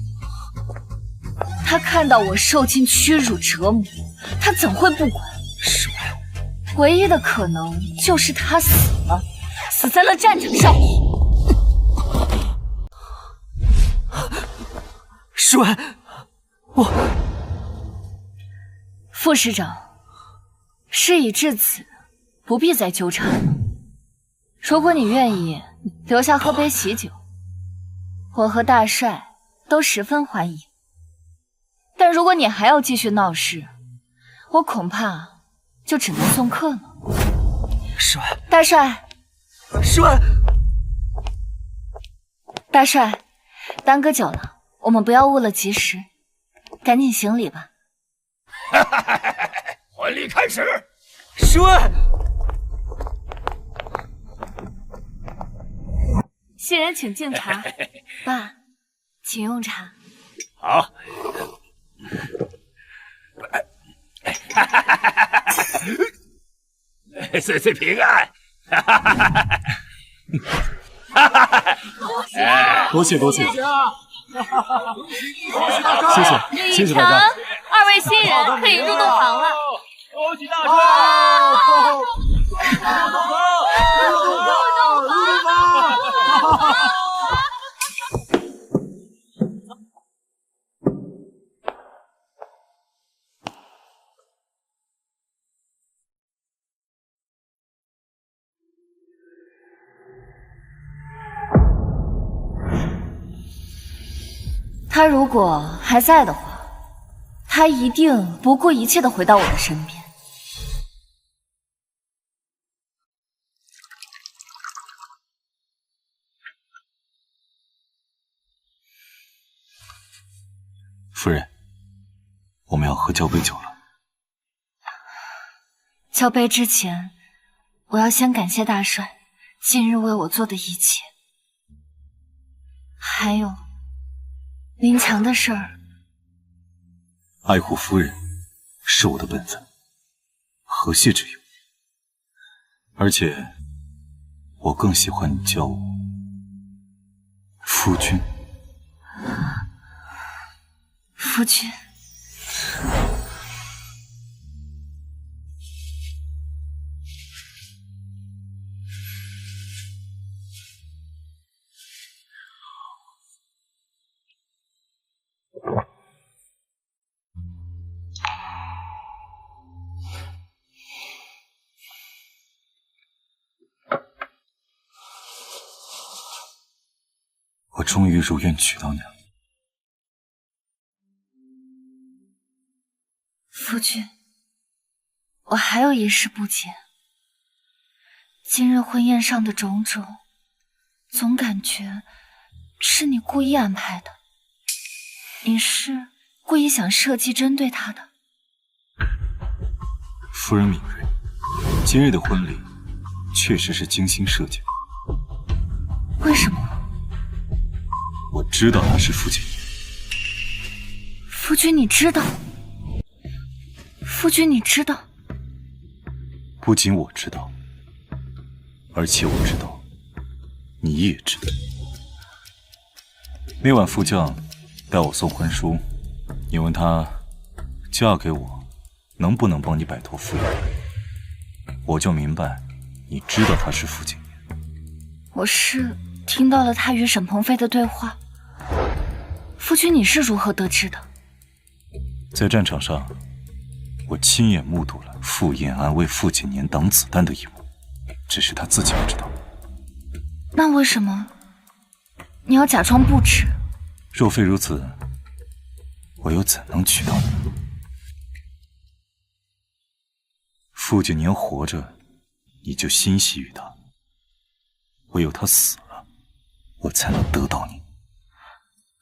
他看到我受尽屈辱折磨，他怎会不管？侍卫，唯一的可能就是他死了，死在了战场上。侍卫，我……副市长，事已至此，不必再纠缠了。如果你愿意留下喝杯喜酒，我和大帅都十分欢迎。但如果你还要继续闹事，我恐怕就只能送客了。侍卫，大帅，侍卫，大帅，耽搁久了，我们不要误了吉时，赶紧行礼吧。婚礼开始。侍卫，新人请敬茶。爸，请用茶。好。岁岁平安。多谢多谢，谢谢谢谢大家。二位新人可以入洞房了。恭喜大帅！他如果还在的话，他一定不顾一切的回到我的身边。夫人，我们要喝交杯酒了。交杯之前，我要先感谢大帅今日为我做的一切，还有林强的事儿。爱护夫人是我的本分，何谢之有？而且，我更喜欢你叫我夫君。夫君，我终于如愿娶到你了。夫君，我还有一事不解。今日婚宴上的种种，总感觉是你故意安排的。你是故意想设计针对他的？夫人敏锐，今日的婚礼确实是精心设计的。为什么？我知道他是父亲。夫君，你知道？夫君，你知道？不仅我知道，而且我知道，你也知道。那晚副将带我送婚书，你问她嫁给我能不能帮你摆脱傅远，我就明白你知道他是傅景年。我是听到了他与沈鹏飞的对话。夫君，你是如何得知的？在战场上，我亲眼目睹了傅延安为傅景年挡子弹的一幕，只是他自己不知道。那为什么你要假装不知？若非如此，我又怎能娶到你？傅景年活着，你就欣喜于他；唯有他死了，我才能得到你。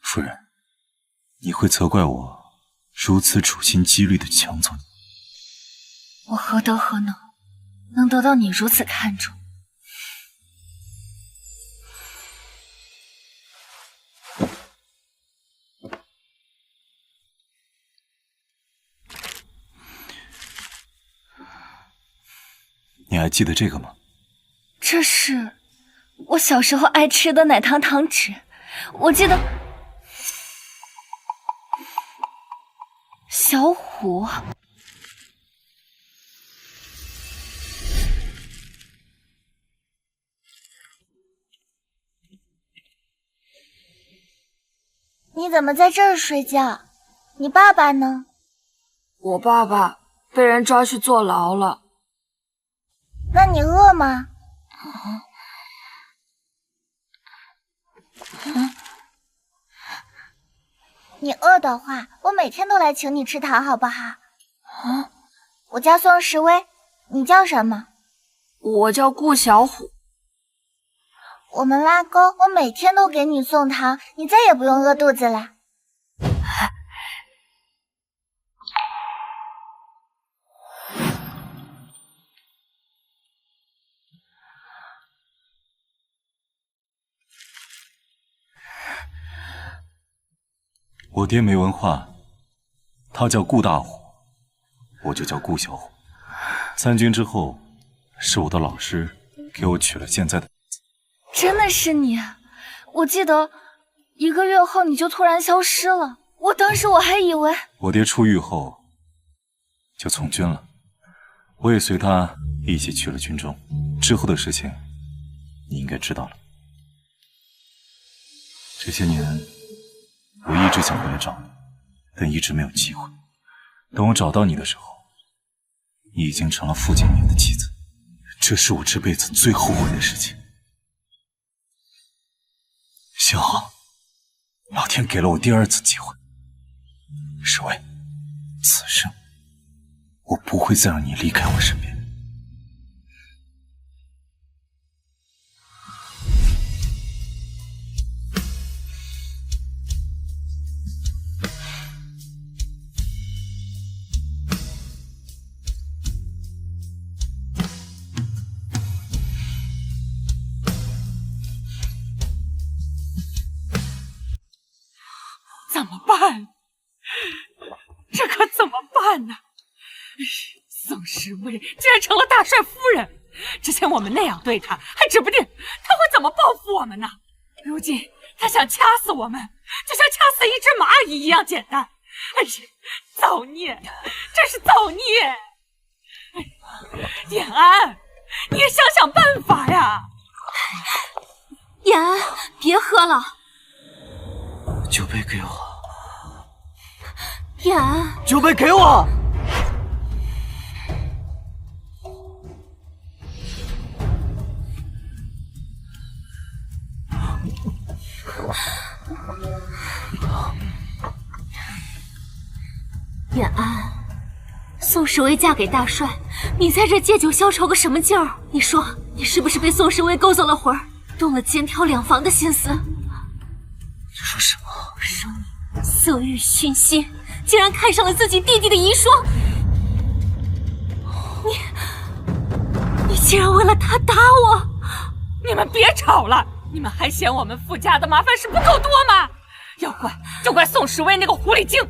夫人，你会责怪我如此处心积虑地抢走你？我何德何能得到你如此看重？你还记得这个吗？这是我小时候爱吃的奶糖糖纸，我记得。小虎，你怎么在这儿睡觉？你爸爸呢？我爸爸被人抓去坐牢了。那你饿吗？你饿的话，我每天都来请你吃糖，好不好？我叫宋时薇，你叫什么？我叫顾小虎。我们拉钩，我每天都给你送糖，你再也不用饿肚子了。我爹没文化，他叫顾大虎，我就叫顾小虎。参军之后，是我的老师给我取了现在的名字。真的是你？我记得1个月后你就突然消失了，当时我还以为……我爹出狱后就从军了，我也随他一起去了军中。之后的事情你应该知道了。这些年我一直想回来找你，但一直没有机会。等我找到你的时候，你已经成了傅景年的妻子，这是我这辈子最后悔的事情。幸好，老天给了我第2次机会。时薇，此生我不会再让你离开我身边。怎么办？这可怎么办呢？宋时薇竟然成了大帅夫人，之前我们那样对她，还指不定她会怎么报复我们呢。如今她想掐死我们，就像掐死一只蚂蚁一样简单。哎呀，造孽，真是造孽！延安，你也想想办法呀！延安，别喝了。酒杯给我。延安，酒杯给我。延安，宋时薇嫁给大帅，你在这借酒消愁个什么劲儿？你说，你是不是被宋时薇勾走了魂儿，动了肩挑两房的心思？你说什么？我说你色欲熏心，竟然看上了自己弟弟的遗孀，你竟然为了他打我！你们别吵了，你们还嫌我们傅家的麻烦事不够多吗？要怪就怪宋时薇那个狐狸精，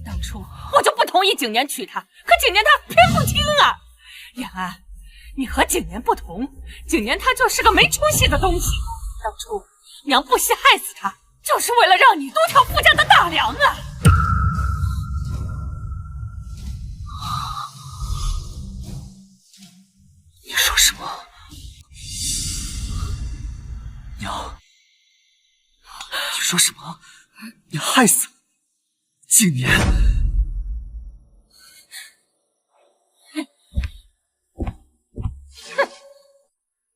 当初我就不同意景年娶她，可景年他偏不听啊！延安，你和景年不同，景年他就是个没出息的东西。当初娘不惜害死他，就是为了让你多挑傅家的大梁啊！说什么？你害死景年？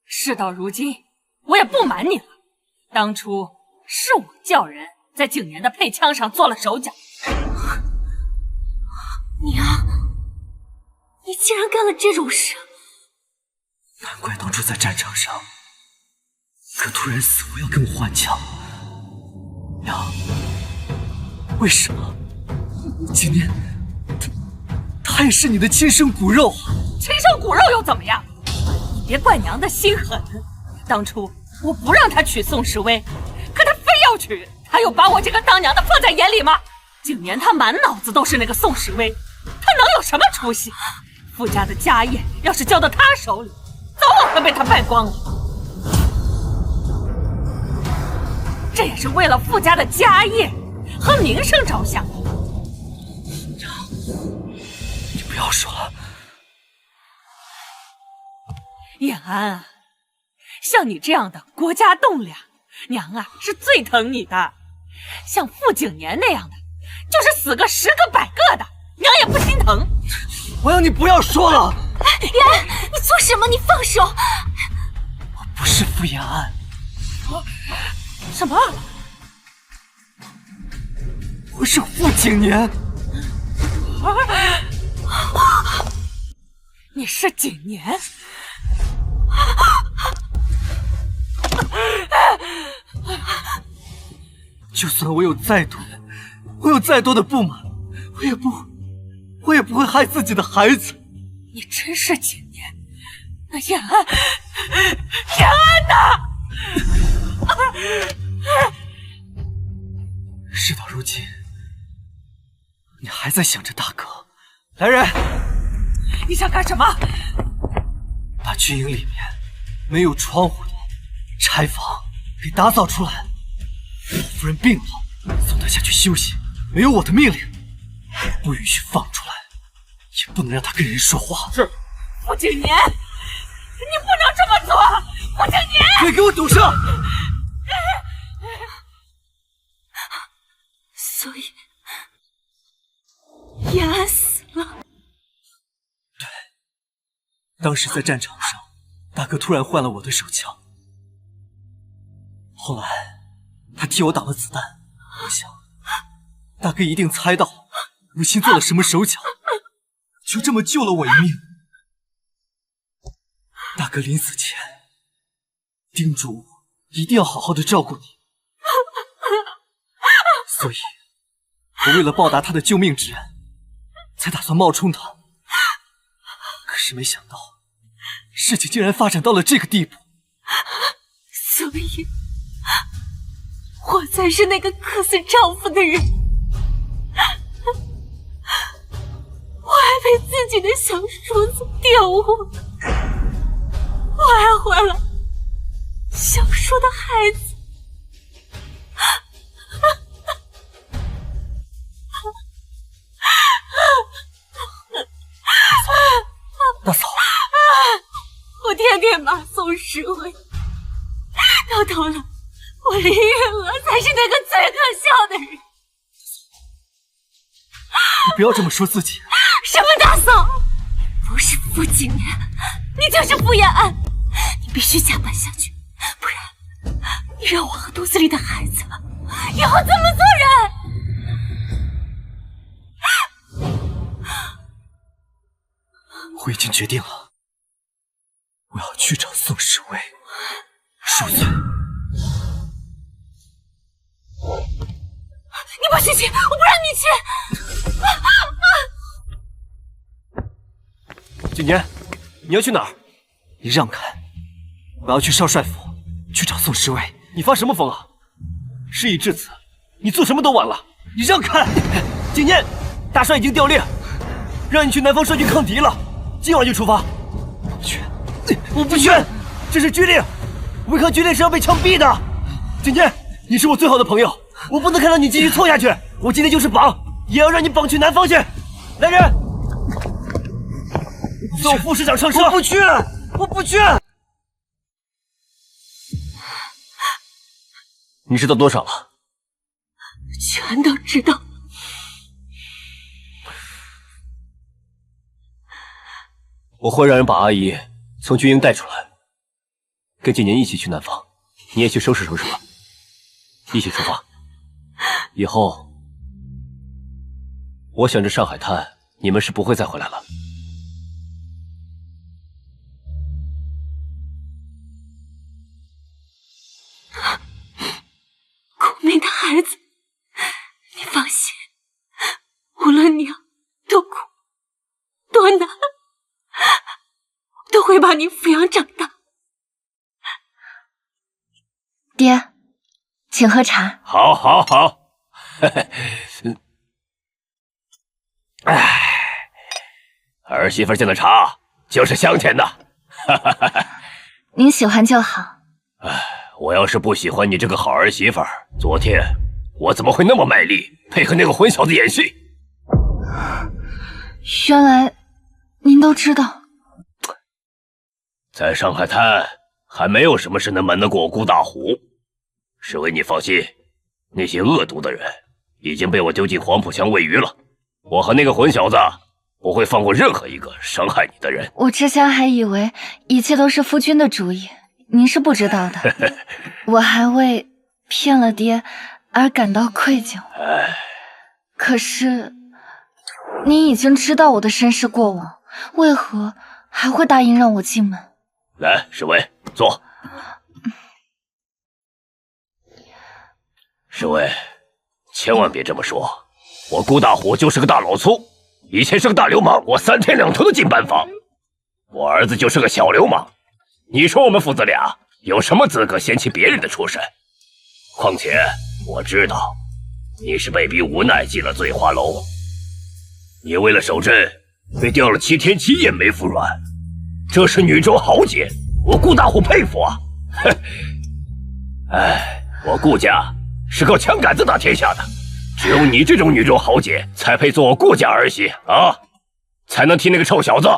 事到如今，我也不瞒你了，当初是我叫人在景年的配枪上做了手脚。娘，你竟然干了这种事！难怪当初在战场上，可突然死活要跟我换枪。娘，为什么？景年，他也是你的亲生骨肉啊！亲生骨肉又怎么样？你别怪娘的心狠，当初我不让他娶宋时薇，可他非要娶，他又把我这个当娘的放在眼里吗？景年他满脑子都是那个宋时薇，他能有什么出息？傅家的家业要是交到他手里，早晚会被他败光了。这也是为了傅家的家业和名声着想。你不要说了。燕安啊，像你这样的国家栋梁，娘啊是最疼你的。像傅景年那样的，就是死个10个100个的，娘也不心疼。我要你不要说了。延安，你做什么？你放手！我不是傅延安。什么？我是傅景年。你是景年？就算我有再多的不满，我也不会害自己的孩子。你真是景年？那燕安，燕安呢？事到如今，你还在想着大哥。来人，你想干什么？把军营里面没有窗户的柴房给打扫出来。老夫人病了，送她下去休息。没有我的命令，不允许放出来，也不能让她跟人说话。是。傅景年，你不能这么做！傅景年，快给我堵上！所以，延安死了。对，当时在战场上，大哥突然换了我的手枪，后来他替我挡了子弹。我想，大哥一定猜到母亲做了什么手脚，就这么救了我一命。大哥临死前叮嘱我一定要好好的照顾你，所以我为了报答他的救命之恩，才打算冒充他。可是没想到，事情竟然发展到了这个地步。所以，我才是那个克死丈夫的人。我还被自己的小叔子玷污，我还怀了小叔的孩子。大嫂，我天天骂宋时薇，到头来我林月娥才是那个最可笑的人。你不要这么说自己。什么大嫂？不是傅景年，你就是傅延安，你必须加班下去，不然你让我和肚子里的孩子以后怎么做人？我已经决定了，我要去找宋时薇赎罪。你不许去，我不让你去！景年，你要去哪儿？你让开！我要去少帅府，去找宋时薇。你发什么疯啊？事已至此，你做什么都晚了。你让开！景年，大帅已经调令，让你去南方率军抗敌了，今晚就出发。我不去，我不去，这是军令，违抗军令是要被枪毙的。景年，你是我最好的朋友，我不能看到你继续错下去。我今天就是绑，也要让你绑去南方去。来人，送副师长上车。我不去，我不去。你知道多少了？全都知道。我会让人把阿姨从军营带出来，跟景年一起去南方，你也去收拾收拾吧，一起出发。以后，我想着上海滩，你们是不会再回来了。苦命的孩子，你放心，无论你要多苦多难，我都会把你抚养长大。爹，请喝茶。好，好，好。哎，儿媳妇敬的茶就是香甜的。您喜欢就好。我要是不喜欢你这个好儿媳妇，昨天我怎么会那么卖力配合那个混小子演戏？原来您都知道。在上海滩还没有什么事能瞒得过我顾大虎。侍卫，你放心，那些恶毒的人已经被我丢进黄浦江喂鱼了。我和那个混小子不会放过任何一个伤害你的人。我之前还以为一切都是夫君的主意，您是不知道的。我还为骗了爹而感到愧疚。可是您已经知道我的身世过往，为何还会答应让我进门？来，侍卫，坐。侍卫，千万别这么说，我顾大虎就是个大老粗，以前是个大流氓，我3天2头的进班房。我儿子就是个小流氓，你说我们父子俩有什么资格嫌弃别人的出身？况且我知道你是被逼无奈进了醉花楼，你为了守贞被吊了7天7夜没服软，这是女中豪杰，我顾大虎佩服啊！哼，哎，我顾家是靠枪杆子打天下的，只有你这种女中豪杰才配做我顾家儿媳啊，才能替那个臭小子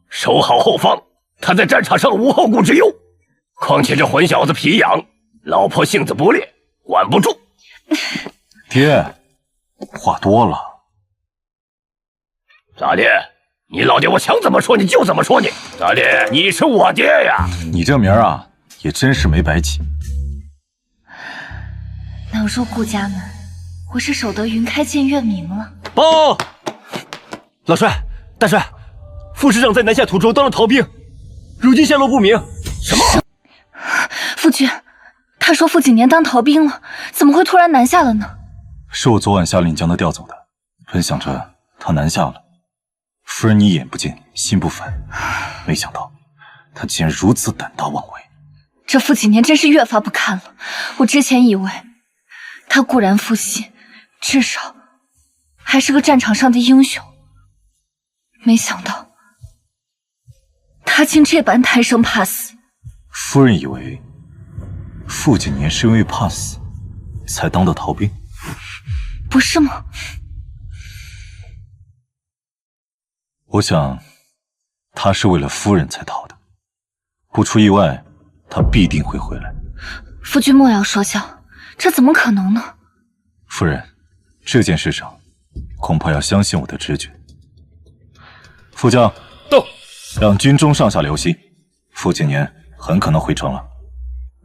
守好后方，他在战场上无后顾之忧。况且这混小子皮痒，老婆性子不烈，管不住。爹，话多了。咋的？你老爹我想怎么说你就怎么说你。咋的？你是我爹呀！你这名啊，也真是没白起。能入顾家门，我是守得云开见月明了。报，老帅、大帅，副师长在南下途中当了逃兵，如今下落不明。什么？夫君，他说傅景年当逃兵了，怎么会突然南下了呢？是我昨晚下令将他调走的，本想着他南下了，夫人你眼不见心不烦，没想到他竟然如此胆大妄为。这傅景年真是越发不堪了。我之前以为他固然负心，至少还是个战场上的英雄，没想到他竟这般贪生怕死。夫人以为傅景年是因为怕死才当的逃兵？不是吗？我想他是为了夫人才逃的，不出意外他必定会回来。夫君莫要说笑，这怎么可能呢？夫人，这件事上恐怕要相信我的直觉。副将，到，让军中上下留心，傅景年很可能回城了。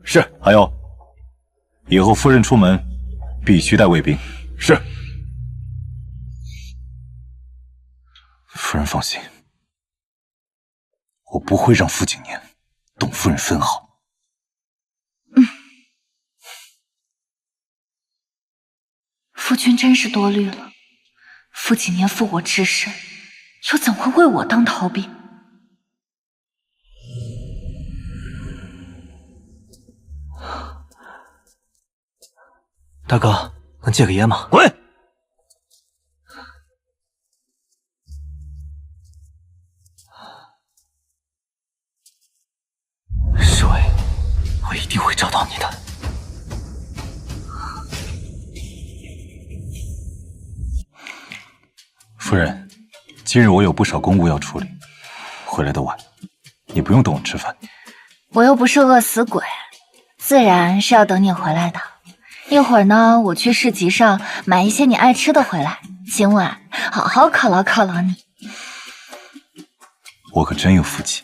是。还有，以后夫人出门必须带卫兵。是。夫人放心，我不会让傅景年动夫人分毫。夫君真是多虑了。傅景年负我之身，又怎会为我当逃兵？大哥，能借个烟吗？滚！侍卫，我一定会找到你的。夫人，今日我有不少公务要处理，回来的晚，你不用等我吃饭。我又不是饿死鬼，自然是要等你回来的。一会儿呢，我去市集上买一些你爱吃的回来，今晚好好犒劳犒劳你。我可真有福气。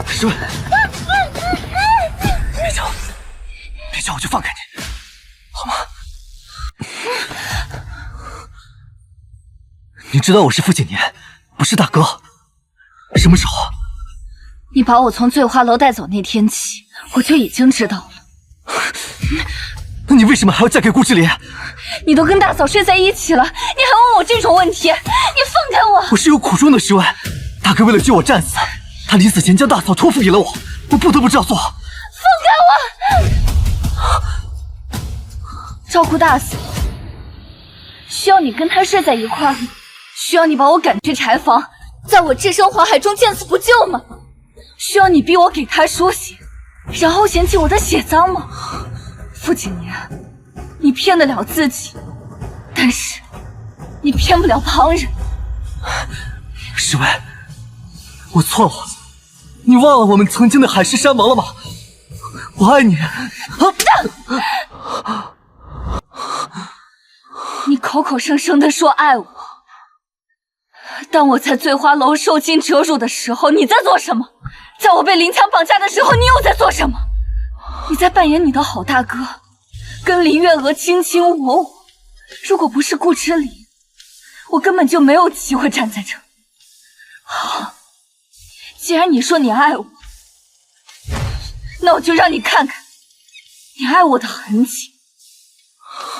诗文，别叫，别叫，我就放开你，好吗？你知道我是傅景年，不是大哥。什么时候？你把我从醉花楼带走那天起，我就已经知道了。那你为什么还要嫁给顾之莲？你都跟大嫂睡在一起了，你还问我这种问题？你放开我！我是有苦衷的，诗文。大哥为了救我战死，他临死前将大嫂托付给了我，我不得不照做。放开我！照顾大嫂，需要你跟他睡在一块儿吗？需要你把我赶去柴房，在我置身黄海中见死不救吗？需要你逼我给他输血，然后嫌弃我的血脏吗？傅景年，你骗得了自己，但是你骗不了旁人。诗文，我错了，你忘了我们曾经的海誓山盟了吗？我爱你。你口口声声地说爱我，但我在醉花楼受尽折辱的时候，你在做什么？在我被林强绑架的时候，你又在做什么？你在扮演你的好大哥，跟林月娥卿卿我我。如果不是顾之礼，我根本就没有机会站在这。好，既然你说你爱我，那我就让你看看你爱我的痕迹。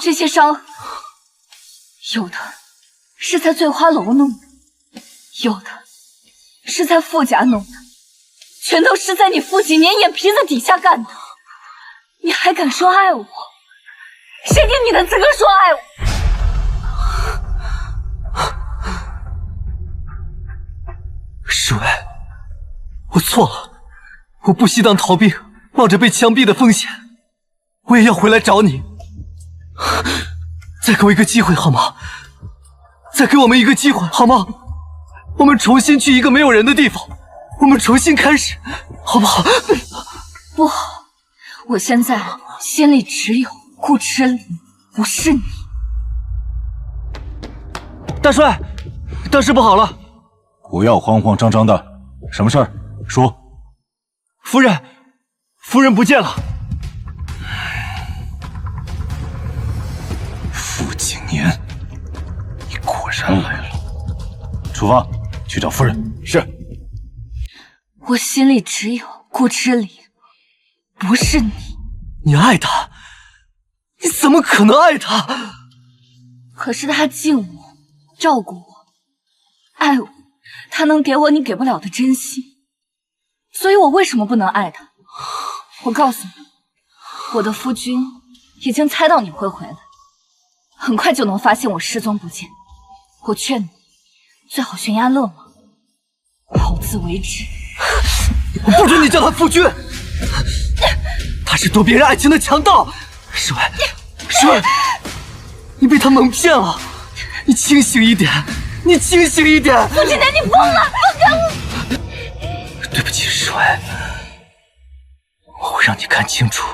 这些伤痕，有的是在醉花楼弄的，有的是在傅家弄的，全都是在你傅景年眼皮子底下干的。你还敢说爱我？谁给你的资格说爱我？诗文，我错了，我不惜当逃兵，冒着被枪毙的风险，我也要回来找你。再给我一个机会好吗？再给我们一个机会好吗？我们重新去一个没有人的地方，我们重新开始，好不好？不好，我现在心里只有顾之礼，不是你。大帅，大事不好了！不要慌慌张张的，什么事儿？说。夫人不见了。傅景年，你果然来了。出发，去找夫人。是。我心里只有顾之礼，不是你。你爱他？你怎么可能爱他？可是他敬我，照顾我，爱我，他能给我你给不了的真心，所以我为什么不能爱他？我告诉你，我的夫君已经猜到你会回来，很快就能发现我失踪不见。我劝你最好悬崖勒马，好自为之。我不准你叫他夫君，他是夺别人爱情的强盗。诗文，你被他蒙骗了，你清醒一点，你清醒一点。傅景年，你疯了！放开我！对不起，诗文，我会让你看清楚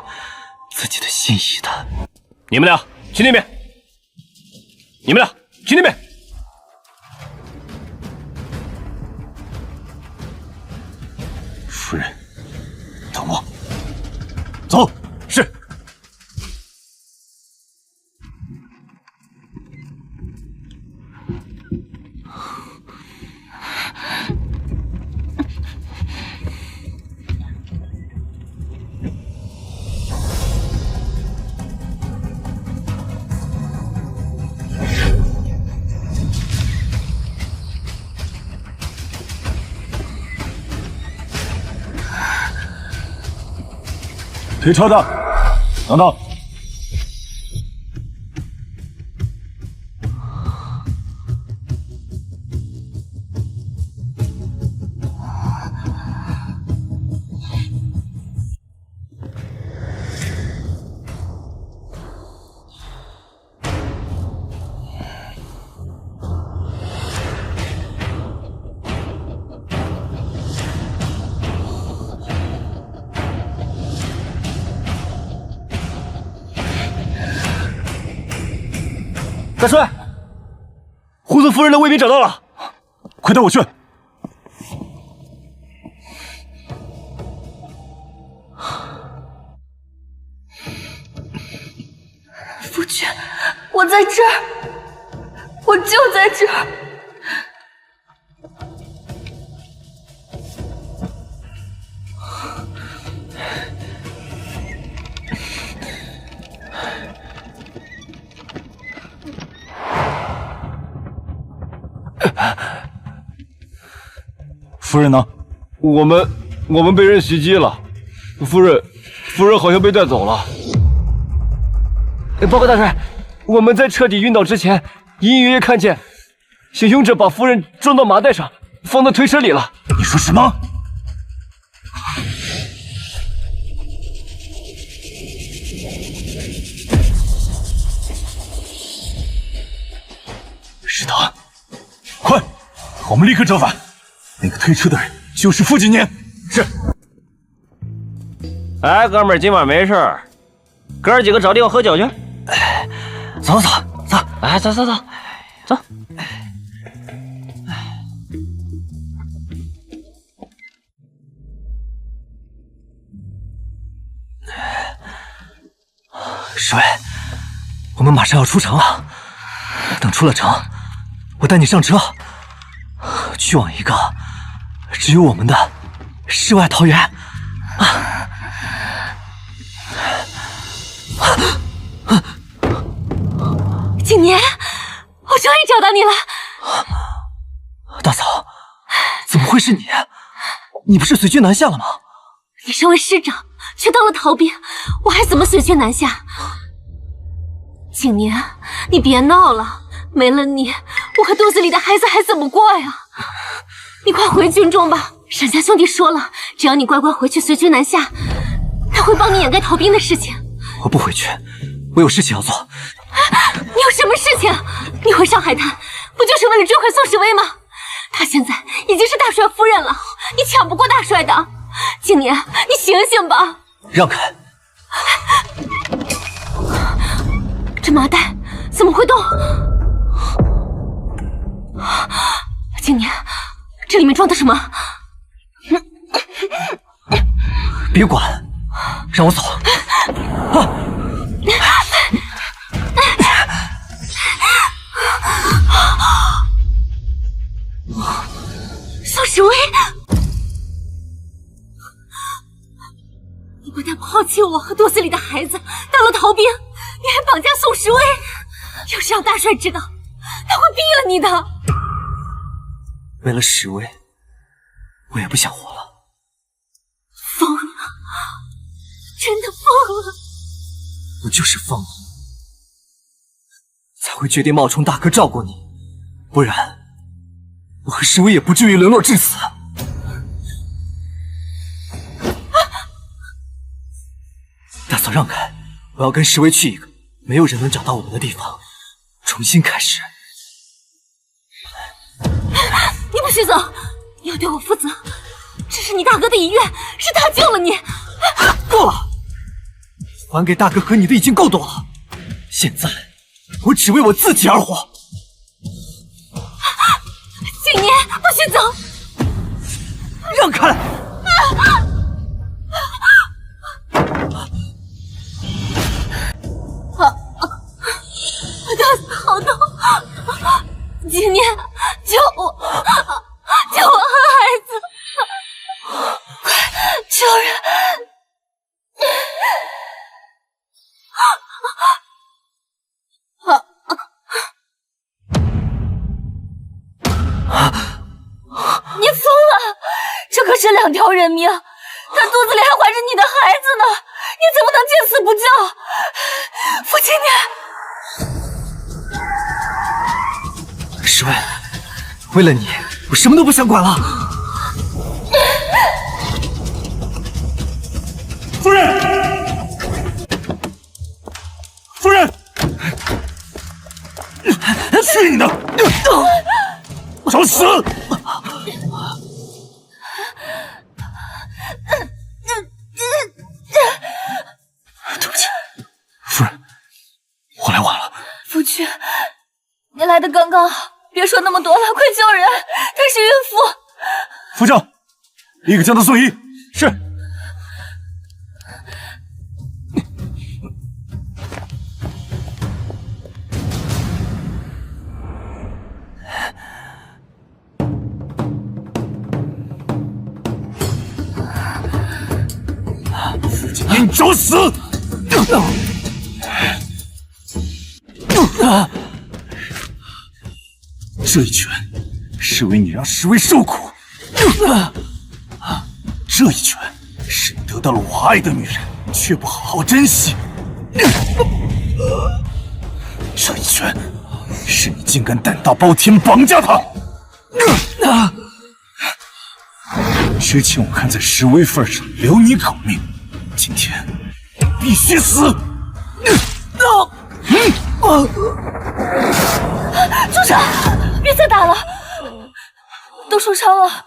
自己的心意的。你们俩去那边，你们俩去那边。夫人，等我。走。是。推车的，等等。大帅，胡子夫人的卫兵找到了，快带我去。夫君，我在这儿，我就在这儿。夫人呢？我们被人袭击了，夫人好像被带走了。报告大帅，我们在彻底晕倒之前，隐隐约约看见行凶者把夫人装到麻袋上，放到推车里了。你说什么？石堂，快，我们立刻折返。那个推车的人就是傅景年。是。哎，哥们儿，今晚没事儿，哥儿几个找地方喝酒去。走，哎，走。侍卫，我们马上要出城了。等出了城，我带你上车，去往一个只有我们的世外桃源。景年，我终于找到你了。大嫂，怎么会是你？你不是随军南下了吗？你身为师长，却当了逃兵，我还怎么随军南下？景年，你别闹了，没了你，我和肚子里的孩子还怎么过呀？你快回军中吧，沈家兄弟说了，只要你乖乖回去随军南下，他会帮你掩盖逃兵的事情。我不回去，我有事情要做。你有什么事情？你回上海滩，不就是为了追回宋时威吗？他现在已经是大帅夫人了，你抢不过大帅的。景年，你醒醒吧！让开！这麻袋怎么会动？景年，这里面装的什么？别管，让我走。宋时威，你不但抛弃我和肚子里的孩子，当了逃兵，你还绑架宋时威。要是让大帅知道，他会毙了你的。为了时威，我也不想活了。疯了，真的疯了。我就是疯了，才会决定冒充大哥照顾你，不然我和时威也不至于沦落至此。大嫂让开，我要跟时威去一个没有人能找到我们的地方，重新开始。你不许走，你要对我负责。这是你大哥的遗愿，是他救了你。够了，还给大哥和你的已经够多了，现在我只为我自己而活。景年，不许走！让开！我的好痛！景年，救我！救我和孩子！快救人！你疯了！这可是2条人命，他肚子里还怀着你的孩子呢，你怎么能见死不救？傅青年，时威，为了你，我什么都不想管了。夫人，夫人，去你的！找死！对不起，夫人，我来晚了。夫君，刚刚好，别说那么多了，快救人！她是孕妇。副将，立刻将她送医。是。你找死！这一拳是为你让侍卫受苦，这一拳是你得到了我爱的女人，却不好好珍惜，这一拳是你竟敢胆大包天绑架她，之前我看在侍卫份上留你口命，今天必须死！组长，别再打了，都受伤了。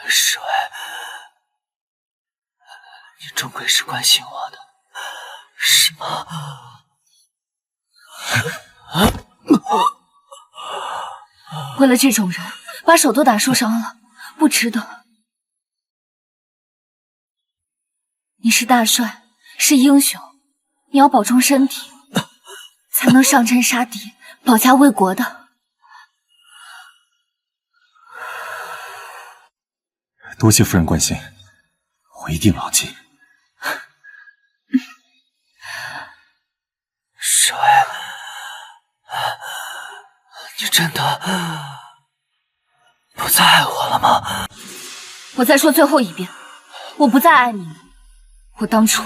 侍卫，你终归是关心我的，是吗？为了这种人，把手都打受伤了，不值得。你是大帅，是英雄，你要保重身体，才能上阵杀敌，保家卫国的。多谢夫人关心，我一定牢记。侍卫，你真的不再爱我了吗？我再说最后一遍，我不再爱你了。当初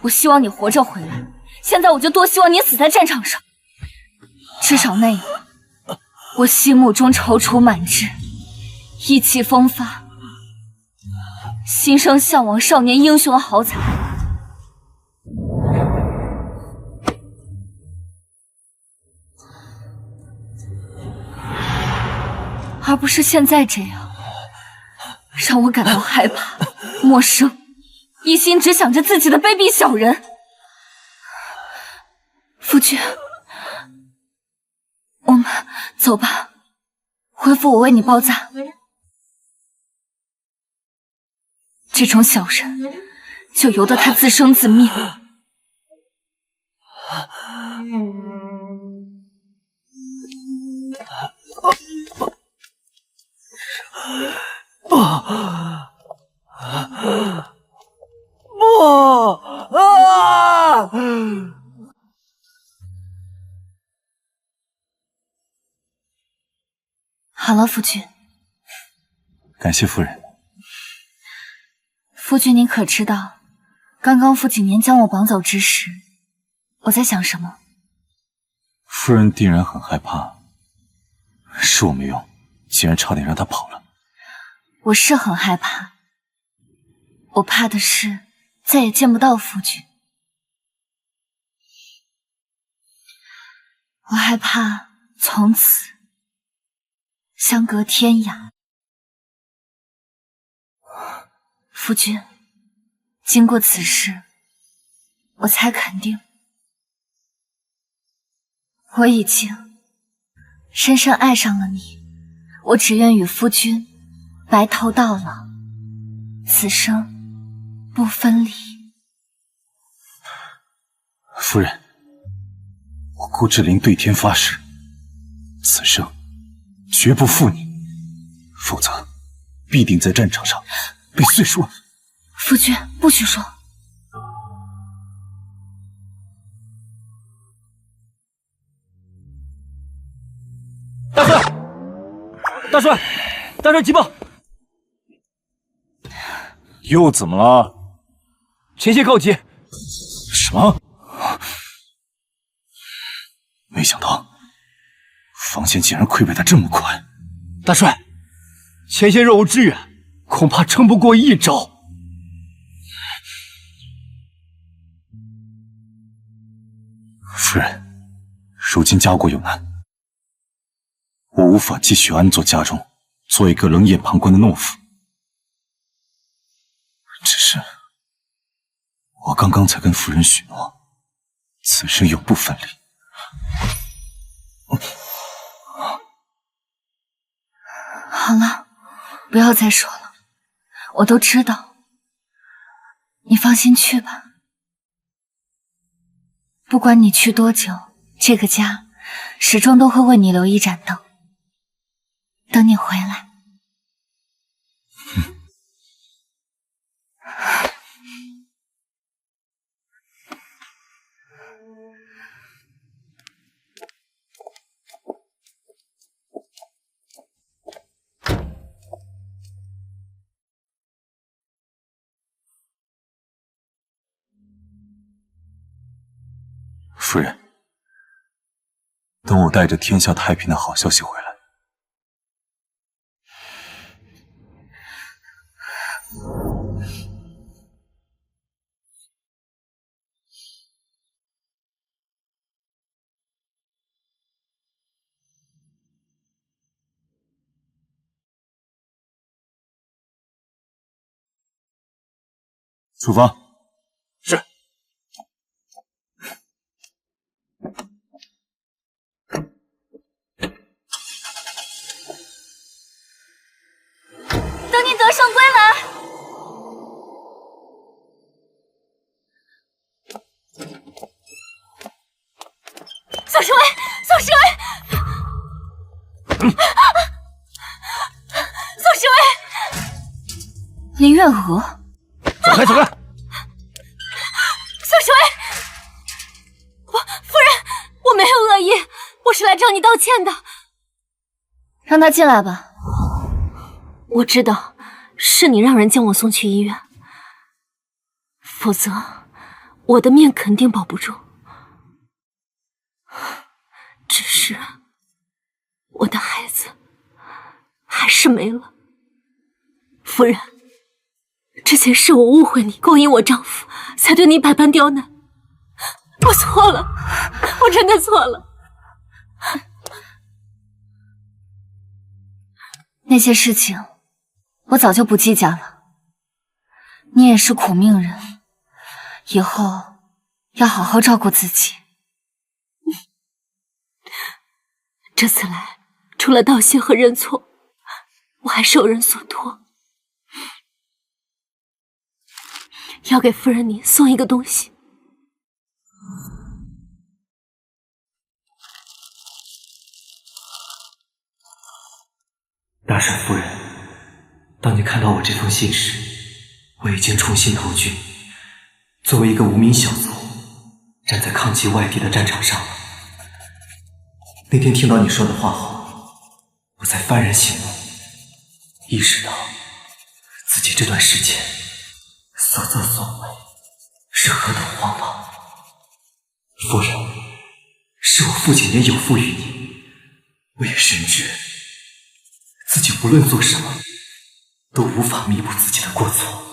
我希望你活着回来，现在我就多希望你死在战场上。至少那样，我心目中踌躇满志，意气风发，心生向往少年英雄的豪才。而不是现在这样，让我感到害怕、陌生，一心只想着自己的卑鄙小人。夫君，我们走吧，恢复我为你包扎。这种小人，就由得他自生自灭。不！好了，夫君。感谢夫人。夫君，您可知道，刚刚傅景年将我绑走之时，我在想什么？夫人定然很害怕，是我没用，竟然差点让他跑了。我是很害怕，我怕的是再也见不到夫君。我害怕从此相隔天涯。夫君，经过此事，我才肯定，我已经深深爱上了你。我只愿与夫君白头到老，此生不分离。夫人，我顾志林对天发誓，此生绝不负你，否则必定在战场上被碎书。夫君，不许说。大帅，大帅，大帅急报！又怎么了？前线告急。什么？没想到防线竟然溃败得这么快。大帅，前线若无支援，恐怕撑不过一招。夫人，如今家国有难，我无法继续安坐家中，做一个冷眼旁观的懦夫。只是我刚刚才跟夫人许诺，此生永不分离。好了，不要再说了，我都知道。你放心去吧，不管你去多久，这个家始终都会为你留一盏灯，等你回来。夫人，等我带着天下太平的好消息回来。出发。是。等你得胜归来。宋时威，宋时威，宋时威，林月娥，走开，走开！宋时威，夫人，我没有恶意，我是来找你道歉的。让他进来吧。我知道是你让人将我送去医院，否则我的命肯定保不住。只是我的孩子还是没了。夫人，之前是我误会你，勾引我丈夫，才对你百般刁难。我错了，我真的错了。那些事情我早就不计较了。你也是苦命人，以后要好好照顾自己。这次来，除了道谢和认错，我还受人所托，要给夫人你送一个东西。大婶夫人，当你看到我这封信时，我已经重新投军，作为一个无名小卒，站在抗击外敌的战场上了。那天听到你说的话后，我才幡然醒悟，意识到自己这段时间所作所为是何等荒唐。夫人，是我傅景年有负于你，我也深知自己无论做什么都无法弥补自己的过错，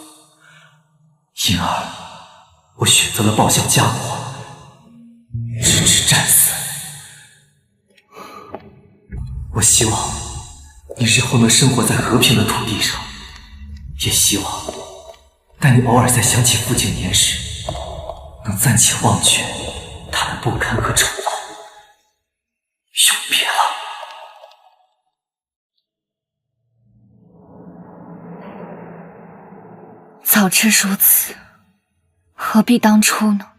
因而我选择了报效家国，直至战死。我希望你日后能生活在和平的土地上，也希望待你偶尔再想起傅景年时，能暂且忘却他的不堪和丑陋。永别了。早知如此，何必当初呢？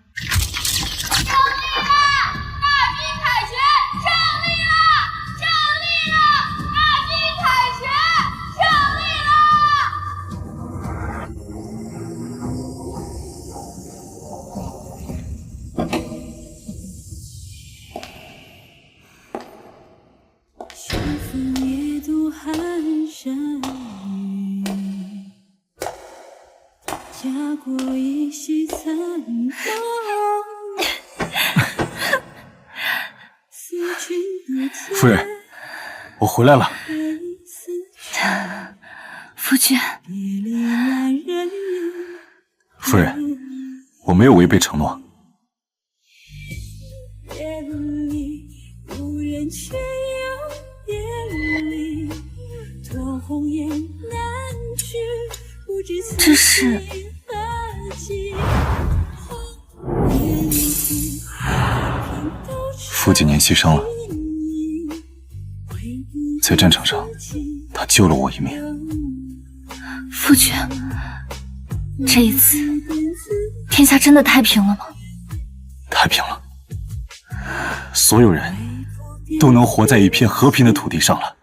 夫人，我回来了。夫君，夫人，我没有违背承诺。这是几年牺牲了，在战场上，他救了我一命。夫君，这一次天下真的太平了吗？太平了，所有人都能活在一片和平的土地上了。